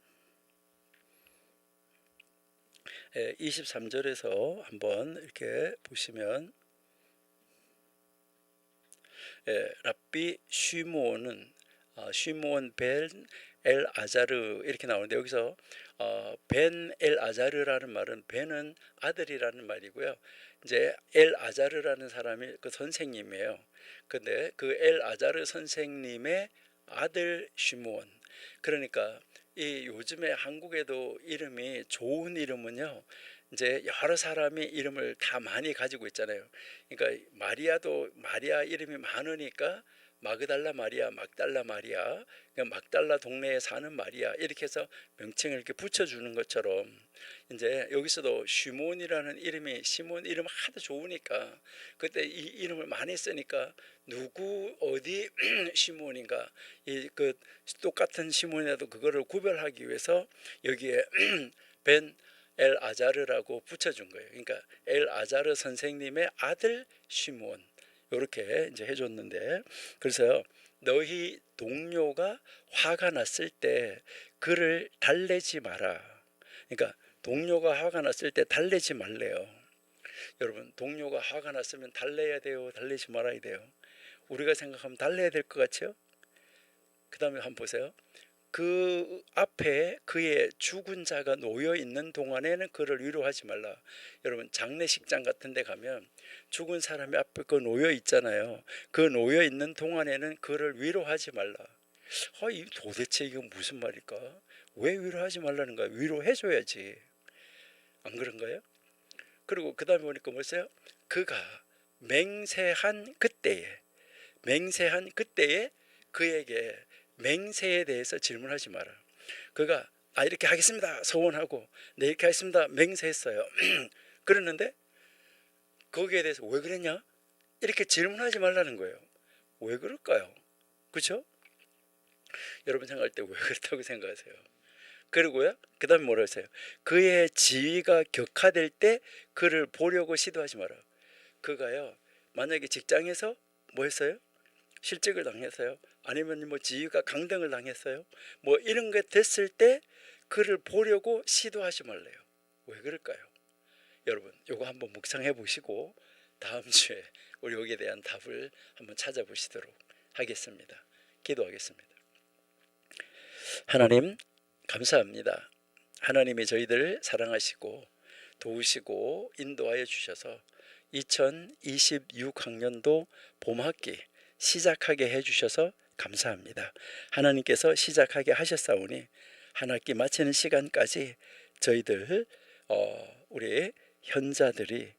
23절에서 한번 이렇게 보시면 랍비 쉬므온은 쉬므온 벤 엘아자르 이렇게 나오는데 여기서 벤 엘아자르라는 말은 벤은 아들이라는 말이고요. 이제 엘아자르라는 사람이 그 선생님이에요. 근데 그 엘아자르 선생님의 아들 쉬므온. 그러니까 이 요즘에 한국에도 이름이 좋은 이름은요. 이제 여러 사람이 이름을 다 많이 가지고 있잖아요. 그러니까 마리아도 마리아 이름이 많으니까 마그달라 마리아, 막달라 마리아, 막달라 동네에 사는 마리아 이렇게 해서 명칭을 이렇게 붙여주는 것처럼 이제 여기서도 시몬이라는 이름이 시몬 이름 하도 좋으니까 그때 이 이름을 많이 쓰니까 누구 어디 시몬인가 이 그 똑같은 시몬이라도 그거를 구별하기 위해서 여기에 벤 엘 아자르라고 붙여준 거예요. 그러니까 엘 아자르 선생님의 아들 시몬 이렇게 이제 해줬는데 그래서 너희 동료가 화가 났을 때 그를 달래지 마라. 그러니까 동료가 화가 났을 때 달래지 말래요. 여러분 동료가 화가 났으면 달래야 돼요, 달래지 말아야 돼요? 우리가 생각하면 달래야 될 것 같죠? 그 다음에 한번 보세요. 그 앞에 그의 죽은 자가 놓여 있는 동안에는 그를 위로하지 말라. 여러분 장례식장 같은 데 가면 죽은 사람이 앞에 그 놓여 있잖아요. 그 놓여 있는 동안에는 그를 위로하지 말라. 이 도대체 이건 무슨 말일까? 왜 위로하지 말라는 거야? 위로해 줘야지. 안 그런가요? 그리고 그 다음에 보니까 뭐였어요? 그가 맹세한 그때에 그에게 맹세에 대해서 질문하지 마라. 그가 이렇게 하겠습니다 서원하고 네 이렇게 하겠습니다 맹세했어요. 그러는데 거기에 대해서 왜 그랬냐 이렇게 질문하지 말라는 거예요. 왜 그럴까요? 그렇죠? 여러분 생각할 때 왜 그렇다고 생각하세요? 그리고요 그 다음에 뭐라 했어요? 그의 지위가 격하될 때 그를 보려고 시도하지 마라. 그가요 만약에 직장에서 뭐 했어요? 실직을 당했어요. 아니면 뭐 지위가 강등을 당했어요. 뭐 이런 게 됐을 때 그를 보려고 시도하지 말래요. 왜 그럴까요? 여러분 이거 한번 묵상해 보시고 다음 주에 우리 여기에 대한 답을 한번 찾아보시도록 하겠습니다. 기도하겠습니다. 하나님 감사합니다. 하나님이 저희들을 사랑하시고 도우시고 인도하여 주셔서 2026학년도 봄학기 시작하게 해주셔서 감사합니다. 하나님께서 시작하게 하셨사오니 한 학기 마치는 시간까지 저희들 우리 현자들이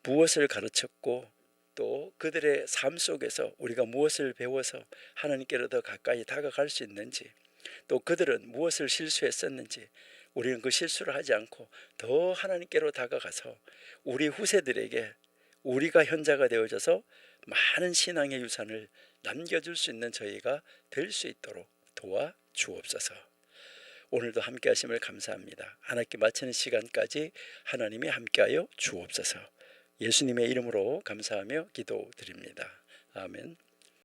무엇을 가르쳤고 또 그들의 삶 속에서 우리가 무엇을 배워서 하나님께로 더 가까이 다가갈 수 있는지 또 그들은 무엇을 실수했었는지 우리는 그 실수를 하지 않고 더 하나님께로 다가가서 우리 후세들에게 우리가 현자가 되어져서 많은 신앙의 유산을 남겨줄 수 있는 저희가 될 수 있도록 도와 주옵소서. 오늘도 함께 하심을 감사합니다. 한 학기 마치는 시간까지 하나님이 함께하여 주옵소서. 예수님의 이름으로 감사하며 기도드립니다. 아멘.